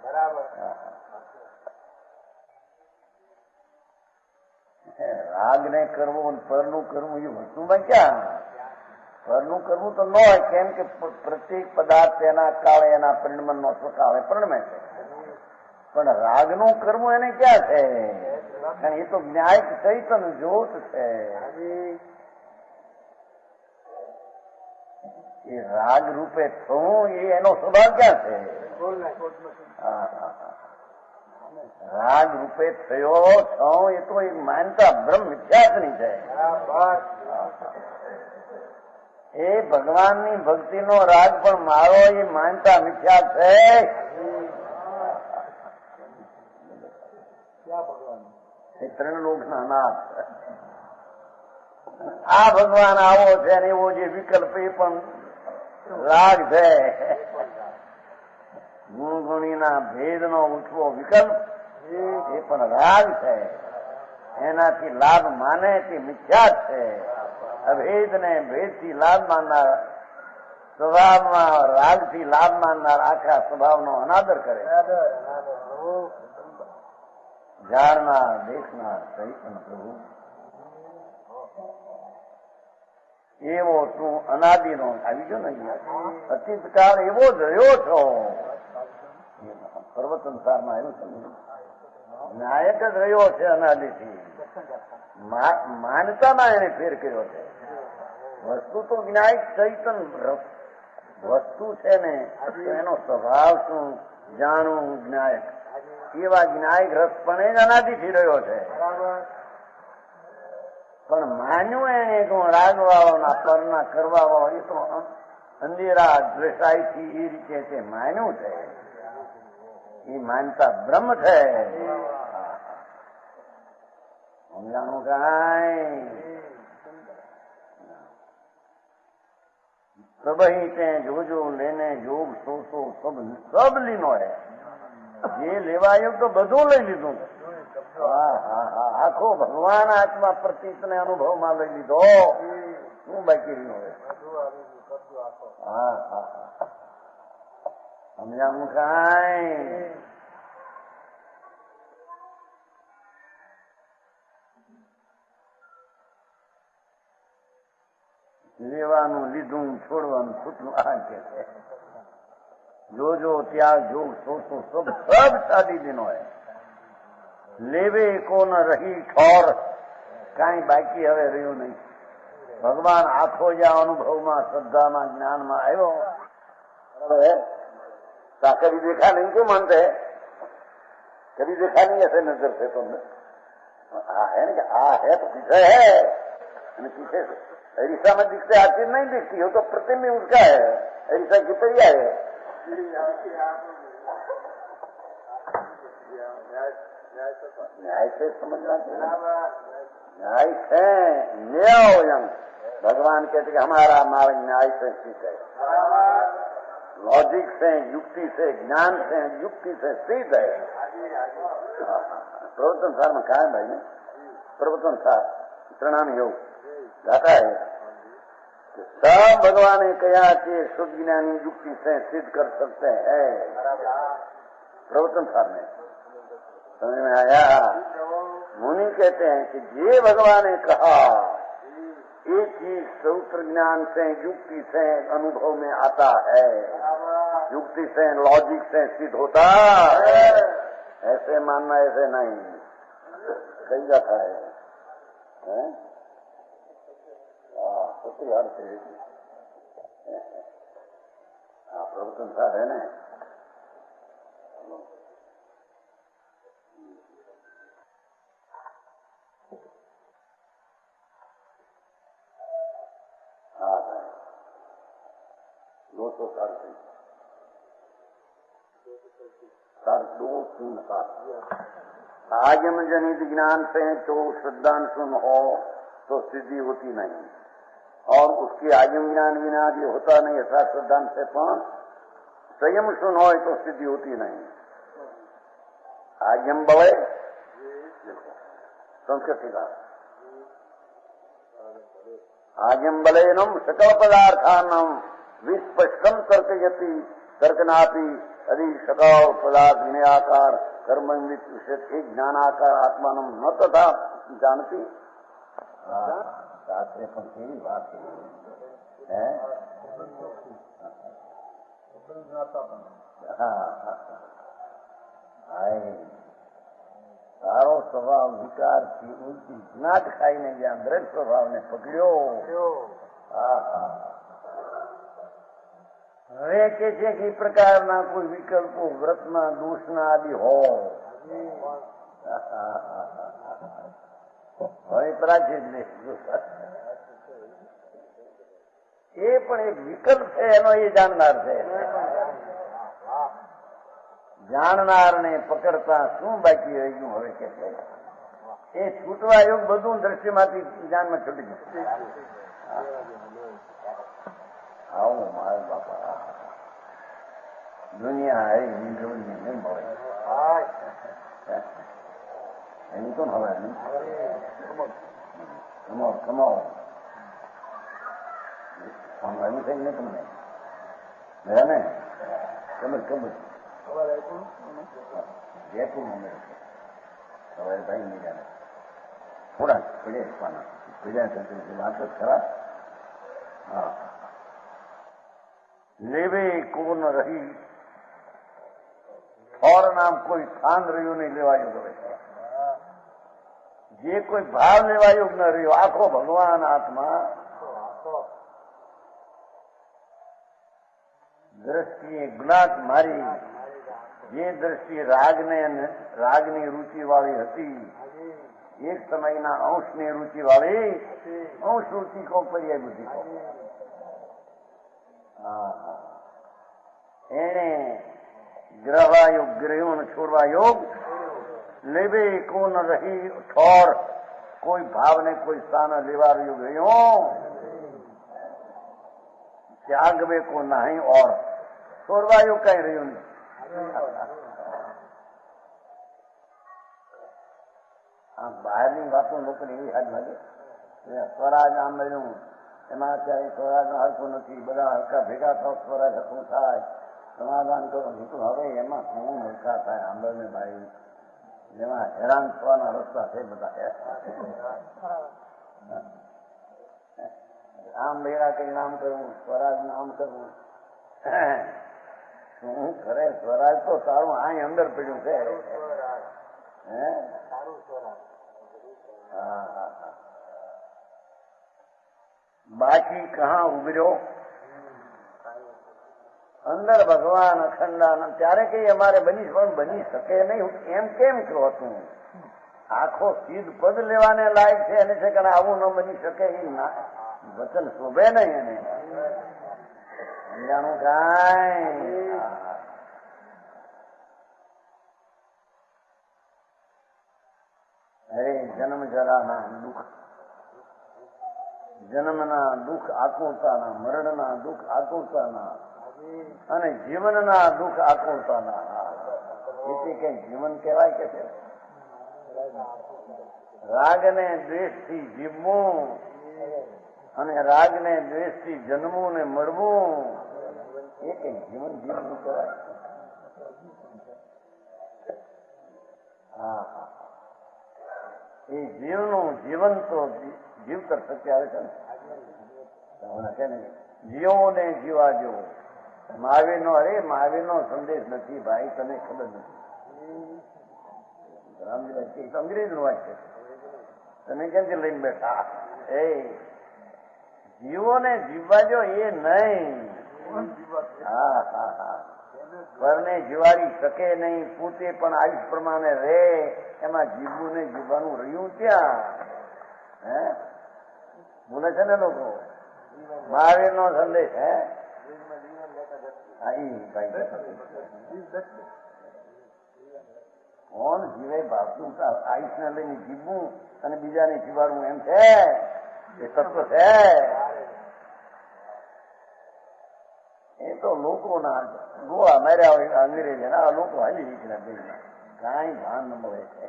બરાબર રાગ ને કરવું પરનું કરવું એ વસ્તુમાં ક્યાં પરનું કરવું તો ન હોય કેમ કે પ્રત્યેક પદાર્થ એના કાળે એના પરિણમનો સ્વકાળે પરિણમે છે પણ રાગનું કરવું એને ક્યાં છે કારણ એ તો ન્યાયિક ચૈતન્ય જ્યોત છે એ રાગ રૂપે થવું એ એનો સ્વભાવ ક્યાં છે રાગ રૂપે થયો થયો એ તો એક માનતા બ્રહ્મ મિથ્યાસની છે એ ભગવાનની ભક્તિનો રાગ પણ મારો એ માનતા મિથ્યા છે એ ત્રણ લોકના નાથ આ ભગવાન આવો છે ને એવો જે વિકલ્પ એ પણ રાગ છે ગુણગુણીના ભેદનો ઉઠવો વિકલ્પ એ પણ રાગ છે એનાથી લાભ માને તે મિથ્યા છે અભેદ ને ભેદથી લાભ માનનાર સ્વભાવમાં રાગથી લાભ માનનાર આખા સ્વભાવનો અનાદર કરે જાણનાર દેખનાર ચૈતન્ય પ્રભુ એવો તું અનાદિનો આવી ગયો ને અતીતકાળ એવો જ રહ્યો છો. પર્વત સંસારમાં આવ્યું છે નાયક જ રહ્યો છે અનાદિથી. માનતામાં એને ફેર કર્યો છે. વસ્તુ તો જ્ઞાયક ચૈતન વસ્તુ છે ને એનો સ્વભાવ શું જાણવું જ્ઞાયક એવા જ્ઞાયક રસ પણ એ અનાદિથી રહ્યો છે. પણ માન્યું એને તો રાગવાળા પરના કરવા એ તો અંધેરા દ્વેષાઈથી એ રીતે છે માન્યું છે. એ માનતા બ્રહ્મ છે. સમજાણું કાંઈ सबही ते जो जो लेने योग सो सो सब लीनो है. જે લેવાયું તો બધું લઈ લીધું. આખો ભગવાન આત્મા પ્રતીતને અનુભવમાં લઈ લીધો. શું બાકી રહ્યું હવે? સમજાવું કાંઈ? લેવાનું લીધું છોડવાનું છૂટનું આ કે છે. જો જો ત્યાગ જોગ સોચો સબ સાદી દિનો હે. લેવે કોન રહી ઠોર કાંઈ બાકી હવે રહ્યું નહીં. ભગવાન આખો જ્યાં અનુભવમાં શ્રદ્ધામાં જ્ઞાનમાં આવ્યો. कभी देखा नहीं क्यों मानते हैं? कभी देखा नहीं ऐसे नजर से तुमने? है ना कि है तो पीछे है पीछे से ऐसा में दिखते आखिर चीज नहीं दिखती हो तो प्रतिबिंब उसका है. ऐसा कितरिया है न्याय से समझना चाहिए. न्याय है न्याय. भगवान कहते कि हमारा मार्ग न्याय से ठीक है. लॉजिक से युक्ति से ज्ञान से युक्ति से सिद्ध है. प्रवर्तन सार में कहा है भाई ने प्रवर्तन सार प्रणाम योग गाता है कि सब भगवान ने कहा कि शुद्ध ज्ञानी युक्ति से सिद्ध कर सकते हैं. प्रवर्तन सार में समझ में आया. मुनि कहते हैं कि ये भगवान ने कहा एक चीज सूत्र ज्ञान से युक्ति से अनुभव में आता है. युक्ति से लॉजिक से सिद्ध होता है. ऐसे मानना ऐसे नहीं कही जाता है. यार से प्रवर्तन सार है ना. आगम जनित ज्ञान से तो श्रद्धांशुन हो तो सिद्धि होती नहीं. और उसकी आगम ज्ञान बिना भी होता नहीं. ऐसा श्रद्धांश से पण संयम सुन हो तो सिद्धि होती नहीं. आगम बवे संस्कृति का आगम बलेनम सकल पदार्थानम विस्पष्टम तर्कयति तर्कनापि यदि सकल पदार्थ विनयाकार कर्मन्वित विषय ज्ञानाकार आत्मानम न तथा जानती. शास्त्र पर केवी बात है. સારો સ્વભાવ વિકારથી ઉલટી જ્ઞાત ખાઈને જ્યાં દ્રઢ સ્વભાવને પકડ્યો. હવે કે છે કે એ પ્રકારના કોઈ વિકલ્પો વ્રતના દોષના આદિ હો હવે પ્રાચી જ નહીં. એ પણ એક વિકલ્પ છે એનો એ જાણનાર છે. જાણનારને પકડતા શું બાકી રહી ગયું હવે કે છે એ છૂટવા યોગ બધું દ્રશ્યમાંથી જ્ઞાનમાં છૂટી ગયું. આવું મારા બાપા દુનિયા હે નિંદ્રવની નહીં મળે એની તો હવે કમાઓ એમ થઈ ને તમને હે ને તમે ખબર जयपुर में सवाल भाई नहीं जाना થોડા પીડ્યા થતી વાત જ ખરા. હા, લેવે કો ન રહી ઓર નામ કોઈ સ્થાન રહ્યું નહીં લેવાયું હવે. જે કોઈ ભાવ લેવાયો ન રહ્યો, આખો ભગવાન હાથમાં. દ્રષ્ટિએ જ્ઞાત મારી, જે દ્રષ્ટિએ રાગની રુચિ વાળી હતી, એક સમયના અંશની રુચિ વાળી, અંશ રુચિ કો પર્યાય બુદ્ધિ કો. એને ગ્રહવા યોગ, ગ્રહ્યો ને છોડવા યોગ, લેવે કો ન રહી ઠોર, કોઈ ભાવને કોઈ સ્થાન લેવા યોગ રહ્યો, ત્યાગવે કો નહીં ઓર, છોડવા યોગ કઈ રહ્યું નહીં. આ બહારની વાતો લોકોને એવી હાથ લાગે, સ્વરાજ આમ રહ્યું, એમાં અત્યારે સ્વરાજનો હરખું નથી, બધા હરખા ભેગા થાવ સ્વરાજ હરખું થાય, સમાધાન કરો. હવે એમાં શું હરખા થાય? આંબરને ભાઈ, જેમાં હેરાન થવાના રસ્તા છે બધા. આમ ભેગા કરીને આમ કરવું, સ્વરાજ આમ કરવું, શું કરે? સ્વરાજ તો તારું અહીં અંદર પડ્યું છે. બાકી કહા ઉભર્યો અંદર ભગવાન અખંડાનંદ. ત્યારે કઈ અમારે બની શકે નહીં, એમ કેમ કહો તું? આખો સીધ પદ લેવાને લાયક છે એને છે કે આવું ન બની શકે, એ વચન શોભે નહીં એને. સમજાણું કાંઈ? અરે જન્મ જરાના દુઃખ, જન્મના દુઃખ આકુરતાના, મરણના દુઃખ આકુરતાના, અને જીવનના દુઃખ આકુરતાના. એથી કઈ જીવન કહેવાય કે છે? રાગને દ્વેષથી જીવવું અને રાગને દ્વેષથી જન્મવું ને મળવું, એ કઈ જીવન જીવવું કહેવાય? હા, એ જીવન તો જીવતર સત્ય આવે છે ને, જીવો ને જીવા જેવો. મહાવીરનો સંદેશ નથી ભાઈ, તને ખબર નથી. રામજી અંગ્રેજનું વાત છે, તમે કેમથી લઈને બેઠા? એ જીવો ને જીવવા જો, એ નહીં. હા, પરને જીવાડી શકે નહીં, પોતે પણ આયુષ પ્રમાણે રહે, એમાં જીવવું ને જીવવાનું રહ્યું ત્યાં. હે બોલે છે ને લોકો, મહાવીર નો સંદેશ. હે કોણ જીવે? ભાવતું આયુષ ને લઈને જીવવું અને બીજાને જીવાડવું, એમ છે? એ તત્વ છે. એ તો લોકોના ગોળા માર્યા હોય અંગ્રેજ, આ લોકો હાલી નીકળ્યા દેશમાં, કાંઈ ભાન ન મળે છે.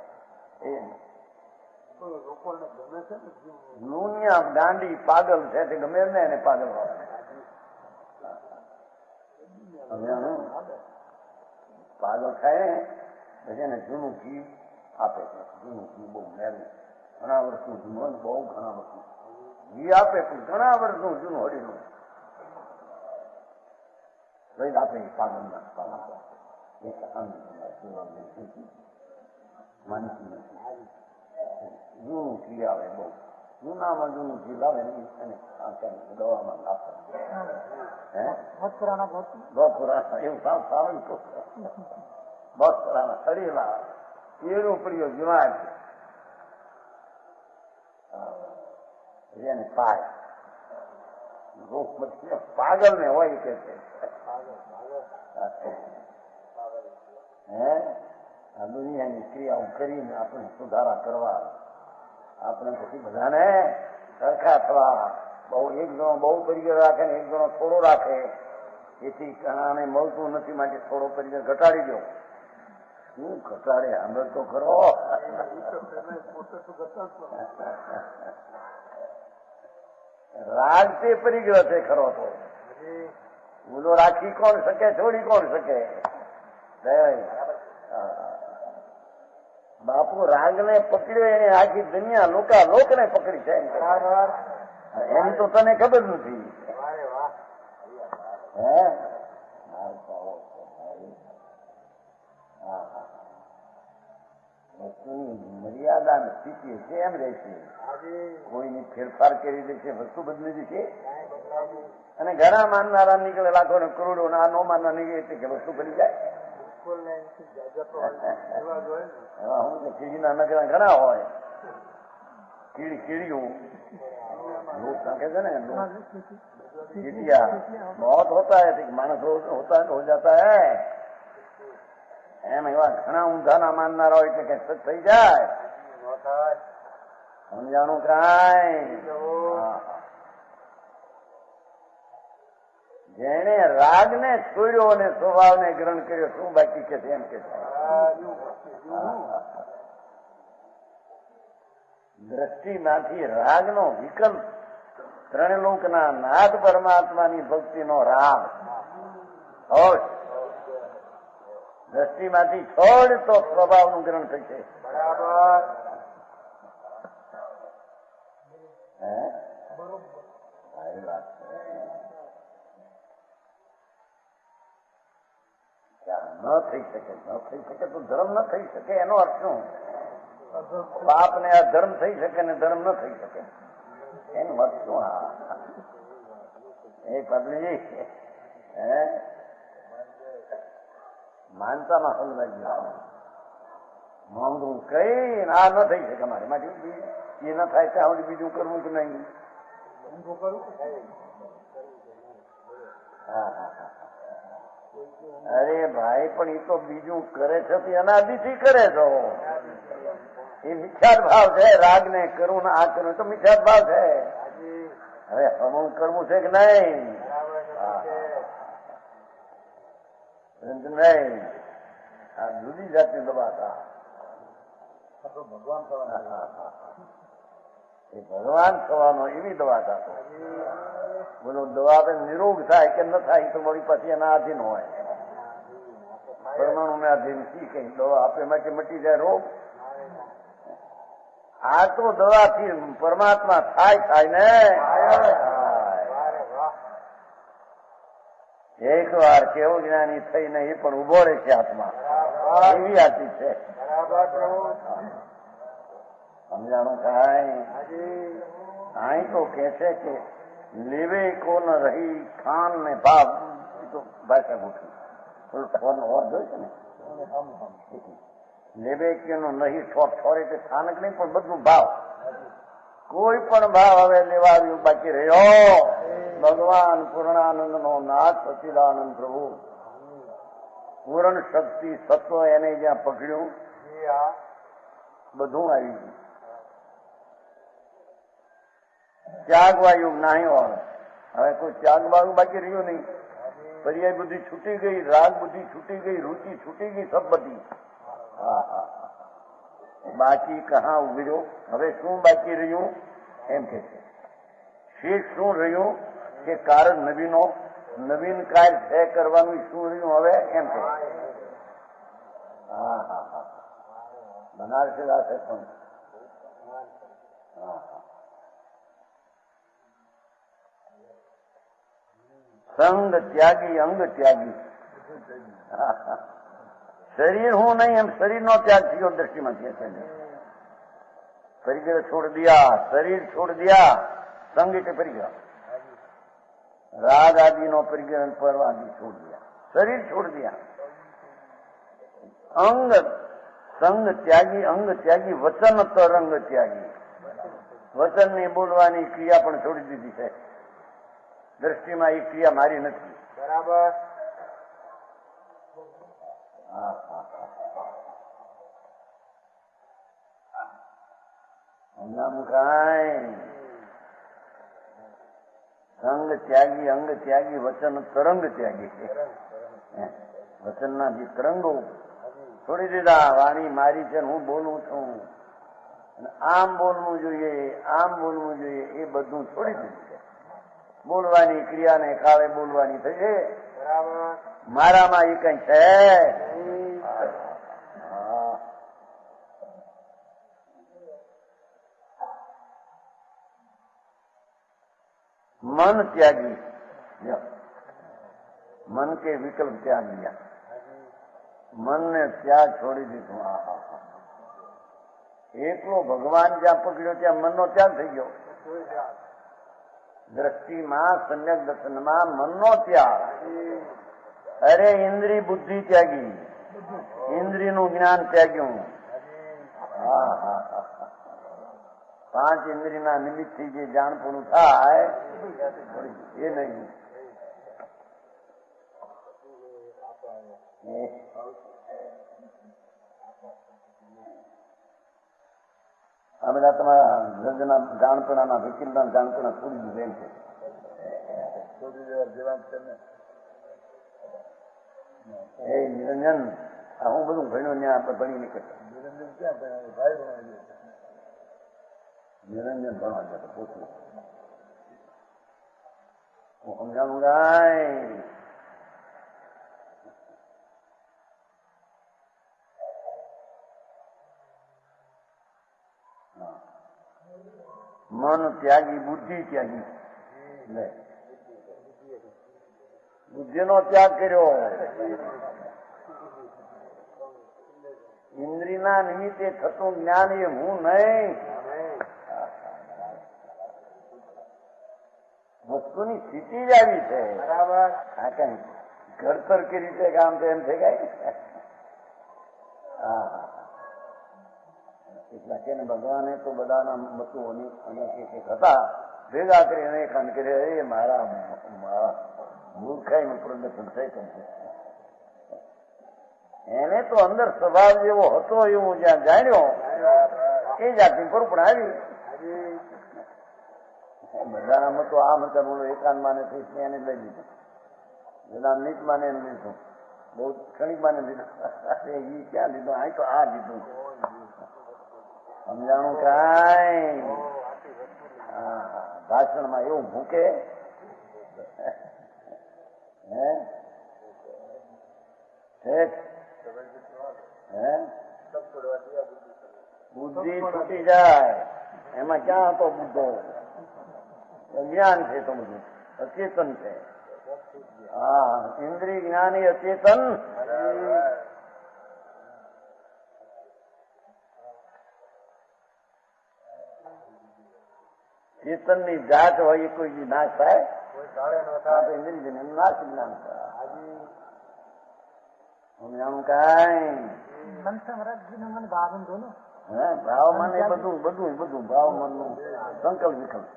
એ દુનિયા ગાંડી પાગલ છે, તે ગમે ને એને પાગલ પાગલ થાય ને પછી એને જૂનું ઘી આપે છે. જૂનું ઘી બહુ મેલું, ઘણા વર્ષનું જૂનું, બહુ ઘણા વર્ષનું ઘી આપે, પણ ઘણા વર્ષનું જૂનું હળીનું લઈને આપે. પાગલ માનસી નથી, જૂનું ઘી આવે, બહુ જૂનામાં જૂનું ઘી લાવે ને એને દવામાં નાખે. બપોરા એવું સારું બપોરાના સડેલા એનું પ્રિય જીવાય એને પાય. પાગલ ને હોય કે છે. આ દુનિયાની ક્રિયાઓ કરીને આપણે સુધારા કરવા, આપણે પછી બધાને સરખા થવા. એક જણો બહુ પરિચય રાખે ને એક જણો થોડો રાખે, એથી ઘણાને મળતું નથી, માટે થોડો પરિચય ઘટાડી દો. શું ઘટાડે? અંદર તો ખરો. રાગ તે પરિગ્રહ છે ખરો તો. બોલો રાખી કોણ શકે, છોડી કોણ શકે? બાપુ રાગને પકડ્યો એને આખી દુનિયા લોકને પકડી છે એમ તો તને ખબર નથી. હે વસ્તુની મર્યાદા સ્થિતિ કેમ રહેશે? કોઈની ફેરફાર કરી દેશે, વસ્તુ બદલી દેશે. અને ઘણા માનનારા નીકળે લાખો ને કરોડો, આ નો માનનાર નીકળે એટલે કે વસ્તુ બની જાય. હું કીડીના નગરા ઘણા હોય, કીડીઓ लोग कहते हैं ना चीटिया बहुत होता है, मानस होता है हो जाता है एम एवा घना ऊंधा ना माननारा હોય એટલે કે થઈ જાય સમજાણું કાંઈ. જેને રાગને છોડ્યો અને સ્વભાવને ગ્રહણ કર્યો શું બાકી કે એમ કે દ્રષ્ટિમાંથી રાગનો વિકલ્પ ત્રણલોકના નાથ પરમાત્માની ભક્તિનો રાગ હોશ દ્રષ્ટિમાંથી છોડ તો સ્વભાવનું ગ્રહણ થશે. બરાબર સારી વાત છે. ન થઈ શકે તો ધર્મ ન થઈ શકે એનો અર્થ શું? પાપ ને અધર્મ થઈ શકે ને ધર્મ ન થઈ શકે એનું અર્થ શું? હા એ પત્નીજી માનતામાં સમજાય માંગવું કઈ આ ન થઈ શકે મારે માટે એ ન થાય ત્યાં સુધી બીજું કરવું કે નહીં? અરે ભાઈ પણ એ તો બીજું કરે છે અનાદિથી કરે છો. એ મિથ્યાત ભાવ છે. રાગ ને કરવું ને આ કરવું તો મિથ્યાત ભાવ છે. હવે અમુક કરવું છે કે નહીં? નહીં, આ જુદી જાતની દવા હતા. એ ભગવાન થવાનો એવી દવા હતા. બોલો દવા આપે નિરોગ થાય કે ન થાય તો વળી પછી એના આધીન હોય. પરમાણુ ને આધીન શી કઈ દવા આપે માટે મટી જાય રોગ. આ તો દવાથી પરમાત્મા થાય ને. એક વાર કેવો જ્ઞાની થઈને એ પણ ઉભો રહે છે આત્મા. એવી આતી છે. સમજાણું થાય? અહીં તો કે છે કે લેવે કોન રહી ખાન ને ભાવ. તો ભાષા ગોઠવી થોડું ઓર જોઈ છે ને. લેવે કે નો નહીં ઠોર એટલે સ્થાનક નહીં પણ બધું ભાવ. કોઈ પણ ભાવ હવે લેવા બાકી રહ્યો. ભગવાન પૂર્ણાનંદ નો નાથ સચિદાનંદ પ્રભુ પૂર્ણ શક્તિ સત્વ એને જ્યાં પકડ્યું બધું આવી ગયું. ત્યાગવાયુ નાહી વાળો હવે કોઈ ત્યાગ વાળું બાકી રહ્યું નહીં. પર્યાય બુદ્ધિ છૂટી ગઈ, રાગ બુદ્ધિ છૂટી ગઈ, રુચિ છૂટી ગઈ, સબ બધી. બાકી કહા ઉભર્યો. હવે શું બાકી રહ્યું એમ કે છે. શેષ શું રહ્યું કે કારણ નવીનો નવીન કાર્ય છે કરવાનું શું રહ્યું હવે એમ કે. બનારસી વાત છે પણ સંગ ત્યાગી અંગ ત્યાગી. શરીર હું નહીં એમ શરીરનો ત્યાગ થયો દ્રષ્ટિમાંથી છે. પરિગ્રહ છોડ દિયા, શરીર છોડ દિયા. સંગ એટલે પરિગ્રહ. राग आदि नो परिग्रहण पर आदि छोड़ दिया, शरीर छोड़ दिया. अंग संग त्यागी, अंग त्यागी, वचन तरंग त्यागी. वचन ની બોલવાની ક્રિયા પણ છોડી દીધી છે. દ્રષ્ટિમાં એ ક્રિયા મારી નથી. બરાબર. નામ કાંઈ સંગ ત્યાગી, અંગ ત્યાગી, વચન તરંગ ત્યાગી. વચનના જે તરંગો છોડી દીધા. વાણી મારી છે હું બોલું છું, આમ બોલવું જોઈએ, આમ બોલવું જોઈએ, એ બધું છોડી દીધું છે. બોલવાની ક્રિયાને કાળે બોલવાની થશે. મારામાં એ કઈ છે? मन त्यागी, मन के विकल्प त्याग दिया, मन ने त्याग छोड़ी દીધું. એકલો ભગવાન જ્યાં પકડ્યો ત્યાં મનનો ત્યાગ થઈ ગયો. દ્રષ્ટિમાં સમ્યક દર્શનમાં મનનો ત્યાગ. અરે ઇન્દ્રિય બુદ્ધિ ત્યાગી, ઇન્દ્રિયનું જ્ઞાન ત્યાગ્યું. પાંચ ઇન્દ્રિયના નિમિત્તથી જે જાણપણું થાય એ નહીં. આ બધા તમારા જજના જાણપણાના વકીલના જાણપણા છોડી દીધું એમ છે. એ નિરંજન હું બધું ભણ્યો ત્યાં આપણે ભણી નીકળતા. નિરંજન ભણવા જતો પોતું હું સમજાવું ગાય. મન ત્યાગી, બુદ્ધિ ત્યાગી. બુદ્ધિનો ત્યાગ કર્યો. ઇન્દ્રિયના નિમિત્તે થતું જ્ઞાન એ હું નહીં. વસ્તુની સ્થિતિ જ આવી છે. બરાબર. હા, કઈ ઘડતર કે રીતે કામ તો એમ થઈ ગાય. હા, એટલા કે ભગવાને તો બધાના મતો અનેક હતા ભેગા કરી અનેક કરે. એ મારા મૂર્ખાઈનું પ્રદર્શન થઈ છે. એને તો અંદર સ્વભાવ જેવો હતો એવું જ્યાં જાણ્યો એ જાતની પર પણ આવી. બધાના મતો આ મત બોલો એકાંત માને થઈ એને લઈ લીધું. જેના નીત માને એમ લીધું. બહુ ક્ષણિક માને લીધું. એ ક્યાં લીધું? આ તો આ લીધું. સમજાણું કાંઈ? ભાષણમાં એવું ભૂકે બુદ્ધિ છૂટી જાય. એમાં ક્યાં હતો બુદ્ધો? જ્ઞાન છે તો બધું અચેતન છે. હા, ઇન્દ્રિય જ્ઞાની અચેતન. ચેતનની જાત હોય એ કોઈ નાશ થાય? ઇન્દ્રિય નાશ જ્ઞાન સમજાણું કાંઈ? ભાવ મન એ બધું બધું બધું ભાવ મનનું સંકલ્પ વિકલ્પ.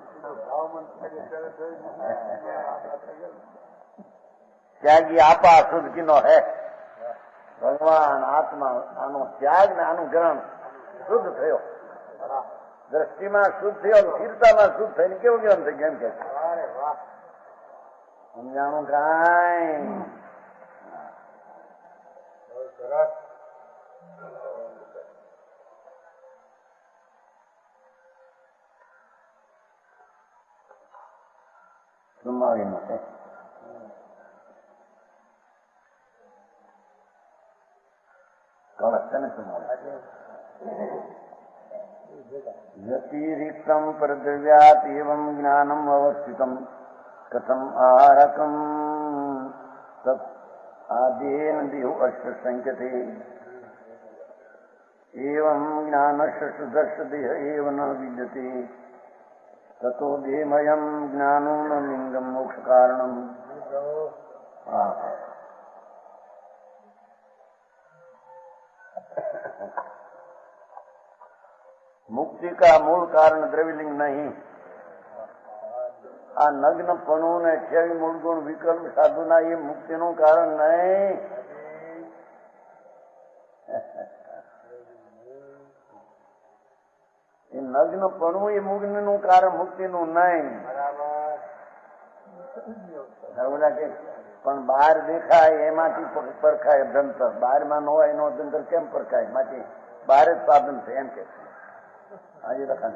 ત્યાગી આપા શુદ્ધ કિનો હે. ભગવાન આત્મા આનો ત્યાગ ને આનું ગ્રહણ શુદ્ધ થયો. દ્રષ્ટિમાં શુદ્ધ થયો, સ્થિરતામાં શુદ્ધ થઈને કેવું કેમ થઈ ગયું કે સમજાણું કાંઈ? વ્યતિરિક્તમ પરદ્રવ્યાત એવં જ્ઞાનમ અવસ્થિતમ કથમ આહારકમ તત આદેન દેહ અષ્ટ સંખ્યતે એવં જ્ઞાનશ્ચ શુદ્ધશ્ચ દેહ એવ ન વિદ્યતે તતો દેહમયમ જ્ઞાનો ન લિંગમ મોક્ષ કારણમ. मुक्ति का मूल कारण द्रव्यलिंग नहीं. आ नग्नपणु ने क्षय मूल गुण विकल्प साधुना ये मुक्ति નું કારણ નહીં. એ નગ્નપણું એ મુગ્નનું કારણ મુક્તિનું નહીં. પણ બહાર દેખાય એમાંથી પરખાય ધંતર. બહારમાં ન હોય એનો ધંતર કેમ પરખાય? માટે બહાર જ સાધન છે એમ કે આજે લખાણ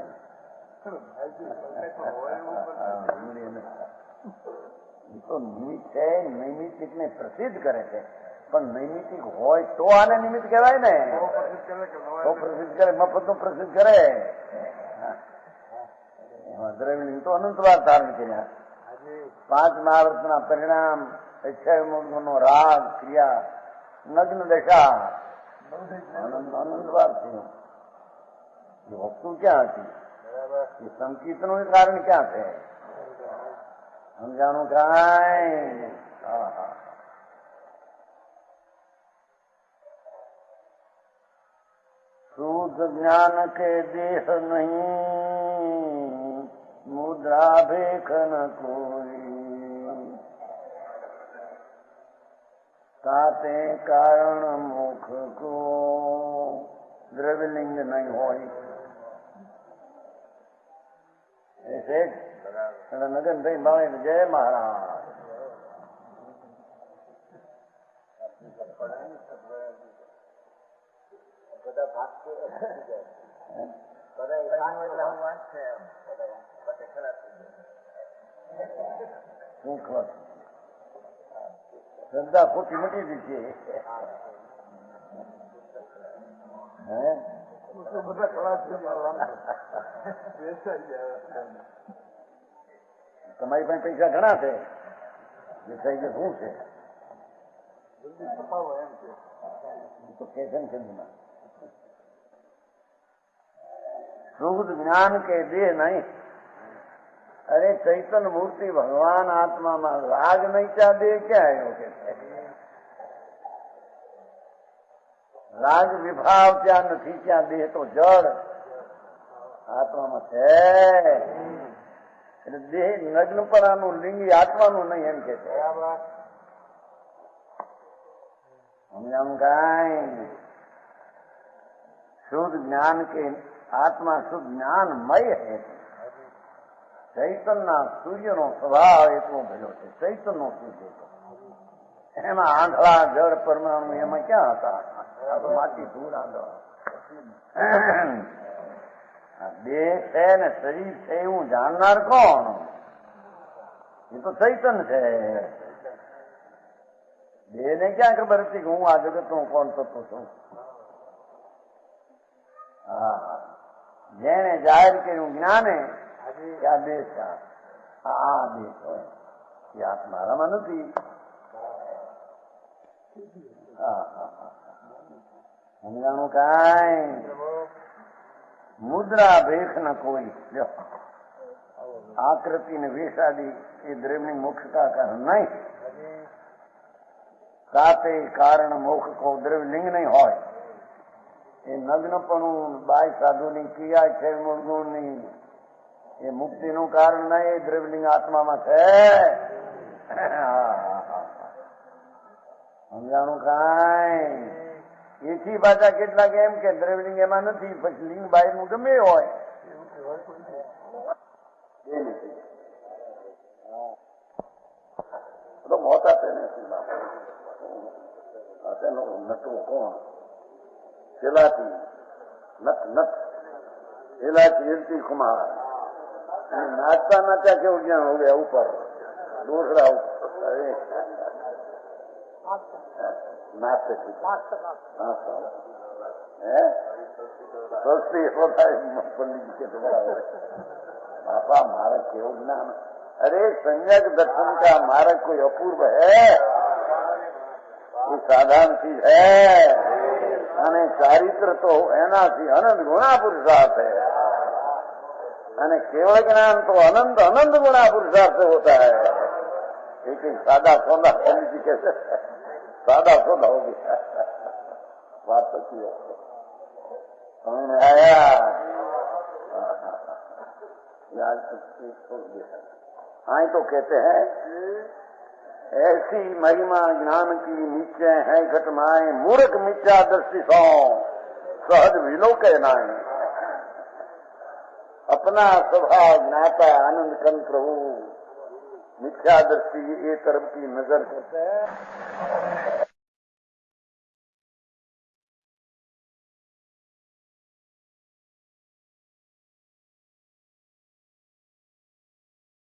તો નિમિત્ત છે. નૈમિતિક ને પ્રસિદ્ધ કરે છે. પણ નૈમિતિક હોય તો આને નિમિત્ત કહેવાય ને. તો પ્રસિદ્ધ કરે, મફત નું પ્રસિદ્ધ કરે. દ્રવ્યલિંગ તો અનંતવાર ધારણ કર્યા. 5 મહાવૃતના પરિણામ, 6 મૂળનો રાગ, ક્રિયા, નગ્ન દશા, આનંદવાર થયું. એ વસ્તુ ક્યાં હતી? એ સંકીર્તનનું કારણ ક્યાં છે? સમજાણું કાંઈ? શુદ્ધ જ્ઞાન કે દેહ નહીં, મુદ્રા ભેખ ન કોઈ, તાતે કારણ મુખ કો દ્રવ્યલિંગ નહીં હોય. નગનભાઈ બાળી જય મહારાજ. શ્રદ્ધા ખોટી મટી દીધી છે. તમારી પાસે પૈસા ઘણા છે, દેસાઈ કે શું છે તો કેશન છે. શુદ્ધ જ્ઞાન કે દેહ નહીં. અરે ચૈતન્ય મૂર્તિ ભગવાન આત્મામાં રાગ નહીં, ત્યાં દેહ ક્યાં આવ્યો કે રાગ વિભાવ ત્યાં નથી, ત્યાં દેહ તો જળ આત્મામાં છે. એટલે દેહ નગ્નપણાનું લિંગ આત્માનું નહીં એમ કે છે. સમજાવું કાંઈ? શુદ્ધ જ્ઞાન કે આત્મા શુદ્ધ જ્ઞાનમય હે. ચૈતનના સૂર્યનો સ્વભાવ એટલો ભર્યો છે. ચૈતનનો સૂર્ય એમાં આંધળા જળ પરમાણુ એમાં ક્યાં હતા? માટી ધૂળ આંધળા. દેહ છે ને શરીર છે એવું જાણનાર કોણ? એ તો ચૈતન છે. દેહ ને ક્યાં ખબર હતી કે હું આ જગત નો કોણ થતો છું? હા, જેને જાહેર કર્યું જ્ઞાને કે આ દેશ આ દેશ હોય એ આત્મારામાં નથી. સમજાણું કાંઈ? મુદ્રા ભેખ ન કોઈ. આકૃતિ ને વેશાદી એ દ્રવ્યની મોક્ષ કા કારણ નહીં. સાથે કારણ મોક્ષ કો દ્રવ્યલિંગ નહીં હોય. એ નગ્નપણું બાય સાધુની ક્રિયા છે મૂળગુણની એ મુક્તિનું કારણ નહીં. એ દ્રવ્યલિંગ આત્મામાં છે. સમજાણું કાંઈ? એથી પાછા કેટલાક એમ કે દ્રવ્યલિંગ એમાં નથી, પછી લિંગ બાયનું ગમે હોય. તો મોટા તેને નટવું કોણ? પેલાથી નટ નટ પેલાથી હિરતી કુમાર નાચતા નાચા કેવું જ્ઞાન હો ગયા ઉપર દોસરા ઉપર નાચતે પંડિત કે બાપા મારા કેવું જ્ઞાન. अरे संयक दर्शन का मार्ग कोई अपूर्व है, ये साधारण चीज है. અને ચારિત્ર તો એનાથી અનંત ગુણા પુરુષાર્થ है. અને केवल ज्ञान तो अनंत अनंत गुणा पुरुषार्थ होता है. एक सादा सौदा जी कैसे सादा सौदा हो गया. बात सच्ची है. समझ में आया? हाँ तो कहते हैं ऐसी महिमा ज्ञान की नीचे है घटनाएं मूर्ख मिथ्या दृष्टि सो सहज विलोके नाए. अपना स्वभाव ज्ञाता आनंद कंद प्रभु मिथ्या दृष्टि ये तरफ की नजर करते हैं.